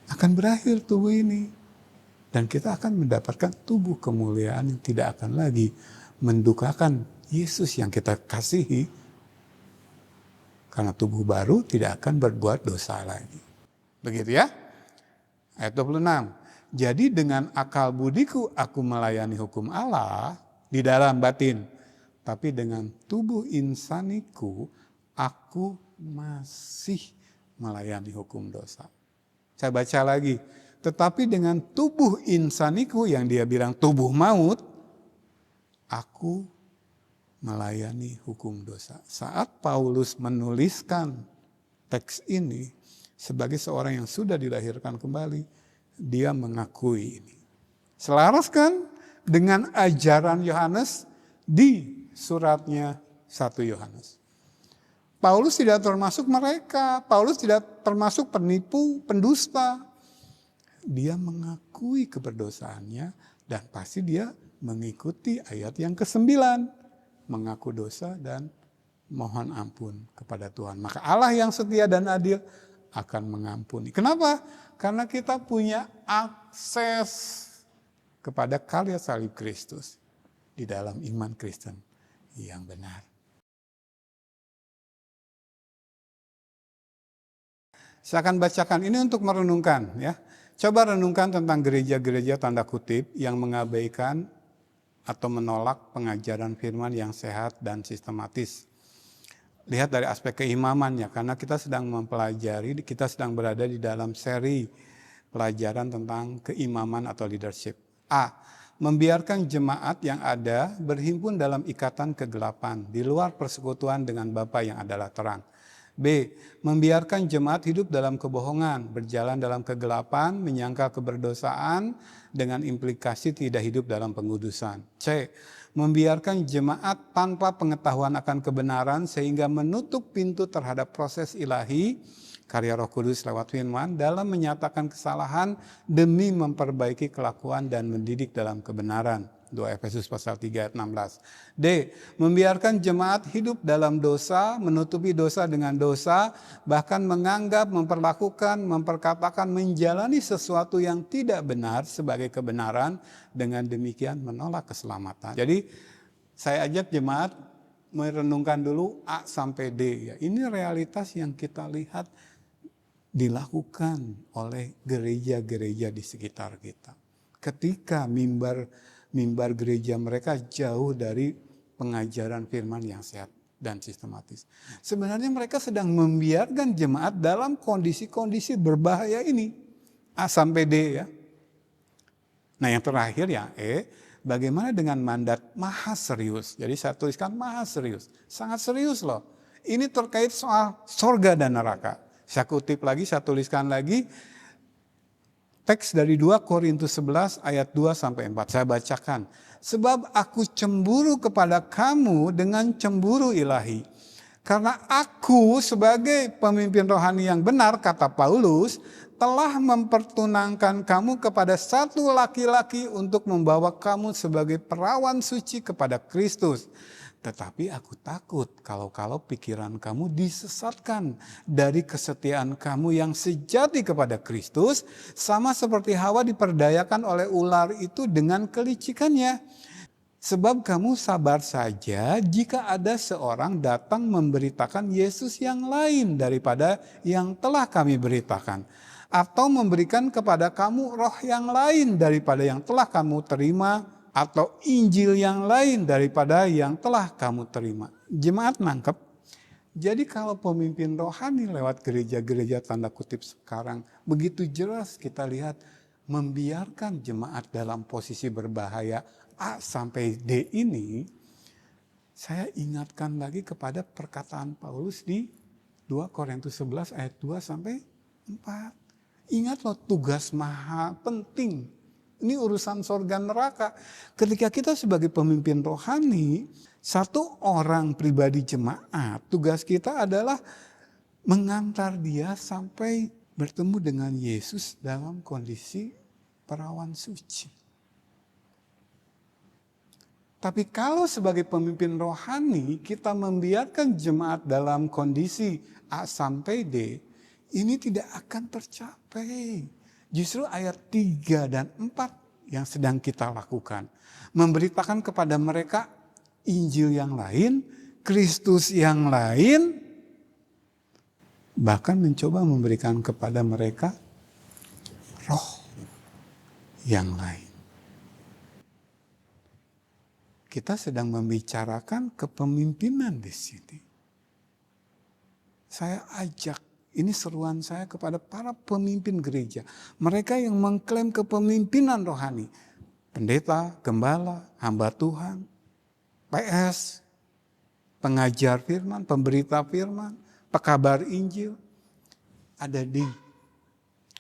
Akan berakhir tubuh ini. Dan kita akan mendapatkan tubuh kemuliaan yang tidak akan lagi mendukakan Yesus yang kita kasihi. Karena tubuh baru tidak akan berbuat dosa lagi. Begitu ya. Ayat 26. Jadi dengan akal budiku aku melayani hukum Allah di dalam batin. Tapi dengan tubuh insaniku aku masih melayani hukum dosa. Saya baca lagi. Tetapi dengan tubuh insaniku yang dia bilang tubuh maut, aku melayani hukum dosa. Saat Paulus menuliskan teks ini sebagai seorang yang sudah dilahirkan kembali, dia mengakui ini. Selaras kan dengan ajaran Yohanes di suratnya 1 Yohanes. Paulus tidak termasuk mereka. Paulus tidak termasuk penipu, pendusta. Dia mengakui keberdosaannya dan pasti dia mengikuti ayat yang ke-9. Mengaku dosa dan mohon ampun kepada Tuhan. Maka Allah yang setia dan adil akan mengampuni. Kenapa? Karena kita punya akses kepada karya salib Kristus di dalam iman Kristen yang benar. Saya akan bacakan ini untuk merenungkan ya. Coba renungkan tentang gereja-gereja tanda kutip yang mengabaikan atau menolak pengajaran firman yang sehat dan sistematis. Lihat dari aspek keimamannya, karena kita sedang mempelajari, kita sedang berada di dalam seri pelajaran tentang keimaman atau leadership. A. Membiarkan jemaat yang ada berhimpun dalam ikatan kegelapan di luar persekutuan dengan Bapa yang adalah terang. B. Membiarkan jemaat hidup dalam kebohongan, berjalan dalam kegelapan, menyangkal keberdosaan dengan implikasi tidak hidup dalam pengudusan. C. Membiarkan jemaat tanpa pengetahuan akan kebenaran sehingga menutup pintu terhadap proses ilahi, karya Roh Kudus lewat firman dalam menyatakan kesalahan demi memperbaiki kelakuan dan mendidik dalam kebenaran. 2 Efesus pasal 3 ayat 16. D. Membiarkan jemaat hidup dalam dosa, menutupi dosa dengan dosa, bahkan menganggap, memperlakukan, memperkatakan, menjalani sesuatu yang tidak benar sebagai kebenaran, dengan demikian menolak keselamatan. Jadi saya ajak jemaat merenungkan dulu A sampai D. Ya, ini realitas yang kita lihat dilakukan oleh gereja-gereja di sekitar kita. Ketika mimbar gereja mereka jauh dari pengajaran firman yang sehat dan sistematis. Sebenarnya mereka sedang membiarkan jemaat dalam kondisi-kondisi berbahaya ini. A sampai D ya. Nah yang terakhir ya E, bagaimana dengan mandat maha serius. Jadi saya tuliskan maha serius. Sangat serius loh. Ini terkait soal sorga dan neraka. Saya kutip lagi, saya tuliskan lagi. Teks dari 2 Korintus 11 ayat 2 sampai 4. Saya bacakan. Sebab aku cemburu kepada kamu dengan cemburu ilahi. Karena aku sebagai pemimpin rohani yang benar, kata Paulus, telah mempertunangkan kamu kepada satu laki-laki untuk membawa kamu sebagai perawan suci kepada Kristus. Tetapi aku takut kalau pikiran kamu disesatkan dari kesetiaan kamu yang sejati kepada Kristus, sama seperti Hawa diperdayakan oleh ular itu dengan kelicikannya. Sebab kamu sabar saja jika ada seorang datang memberitakan Yesus yang lain daripada yang telah kami beritakan. Atau memberikan kepada kamu roh yang lain daripada yang telah kamu terima, atau Injil yang lain daripada yang telah kamu terima. Jemaat nangkep. Jadi kalau pemimpin rohani lewat gereja-gereja tanda kutip sekarang, begitu jelas kita lihat membiarkan jemaat dalam posisi berbahaya A sampai D ini, saya ingatkan lagi kepada perkataan Paulus di 2 Korintus 11 ayat 2 sampai 4. Ingat loh, tugas maha penting. Ini urusan sorga neraka. Ketika kita sebagai pemimpin rohani, satu orang pribadi jemaat, tugas kita adalah mengantar dia sampai bertemu dengan Yesus dalam kondisi perawan suci. Tapi kalau sebagai pemimpin rohani kita membiarkan jemaat dalam kondisi A sampai D, ini tidak akan tercapai. Justru ayat 3 dan 4 yang sedang kita lakukan. Memberitakan kepada mereka Injil yang lain, Kristus yang lain, bahkan mencoba memberikan kepada mereka roh yang lain. Kita sedang membicarakan kepemimpinan di sini. Saya ajak, ini seruan saya kepada para pemimpin gereja. Mereka yang mengklaim kepemimpinan rohani. Pendeta, gembala, hamba Tuhan, PS, pengajar firman, pemberita firman, pekabar Injil. Ada di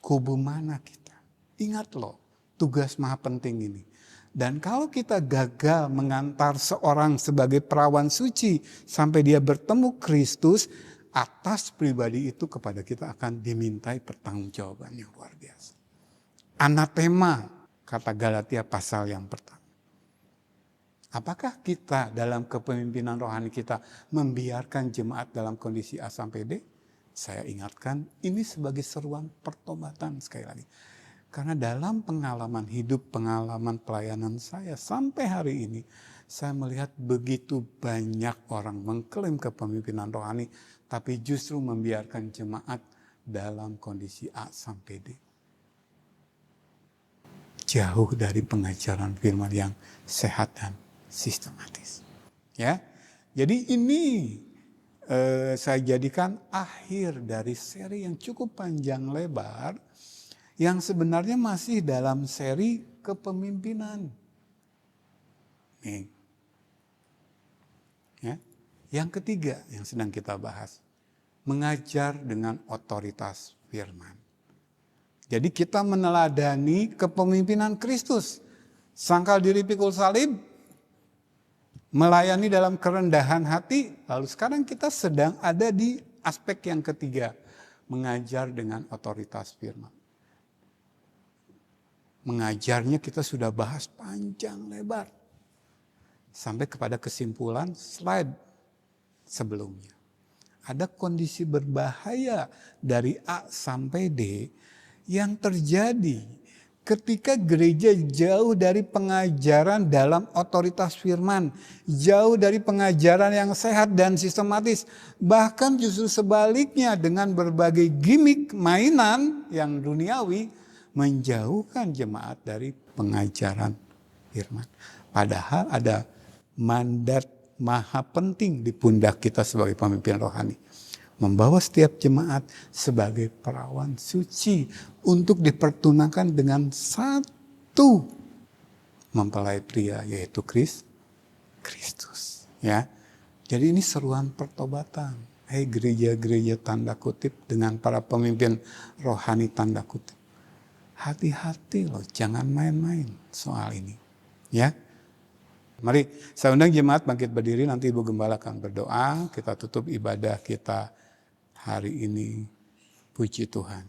kubu mana kita? Ingat loh, tugas maha penting ini. Dan kalau kita gagal mengantar seorang sebagai perawan suci sampai dia bertemu Kristus, atas pribadi itu kepada kita akan dimintai pertanggungjawaban yang luar biasa. Anatema, kata Galatia pasal yang pertama. Apakah kita dalam kepemimpinan rohani kita membiarkan jemaat dalam kondisi A sampai D? Saya ingatkan ini sebagai seruan pertobatan sekali lagi. Karena dalam pengalaman hidup, pengalaman pelayanan saya sampai hari ini, saya melihat begitu banyak orang mengklaim kepemimpinan rohani, tapi justru membiarkan jemaat dalam kondisi A sampai D. Jauh dari pengajaran firman yang sehat dan sistematis. Ya, jadi ini saya jadikan akhir dari seri yang cukup panjang lebar, yang sebenarnya masih dalam seri kepemimpinan. Nih. Ya. Yang ketiga yang sedang kita bahas, mengajar dengan otoritas firman. Jadi kita meneladani kepemimpinan Kristus. Sangkal diri pikul salib, melayani dalam kerendahan hati. Lalu sekarang kita sedang ada di aspek yang ketiga, mengajar dengan otoritas firman. Mengajarnya kita sudah bahas panjang lebar. Sampai kepada kesimpulan slide sebelumnya. Ada kondisi berbahaya dari A sampai D yang terjadi ketika gereja jauh dari pengajaran dalam otoritas firman. Jauh dari pengajaran yang sehat dan sistematis. Bahkan justru sebaliknya dengan berbagai gimmick mainan yang duniawi, menjauhkan jemaat dari pengajaran firman. Padahal ada mandat maha penting di pundak kita sebagai pemimpin rohani. Membawa setiap jemaat sebagai perawan suci untuk dipertunangkan dengan satu mempelai pria, yaitu Kristus. Ya, jadi ini seruan pertobatan. Hei gereja-gereja tanda kutip dengan para pemimpin rohani tanda kutip. Hati-hati loh, jangan main-main soal ini. Ya, mari saya undang jemaat bangkit berdiri, nanti Ibu Gembala akan berdoa, kita tutup ibadah kita hari ini. Puji Tuhan.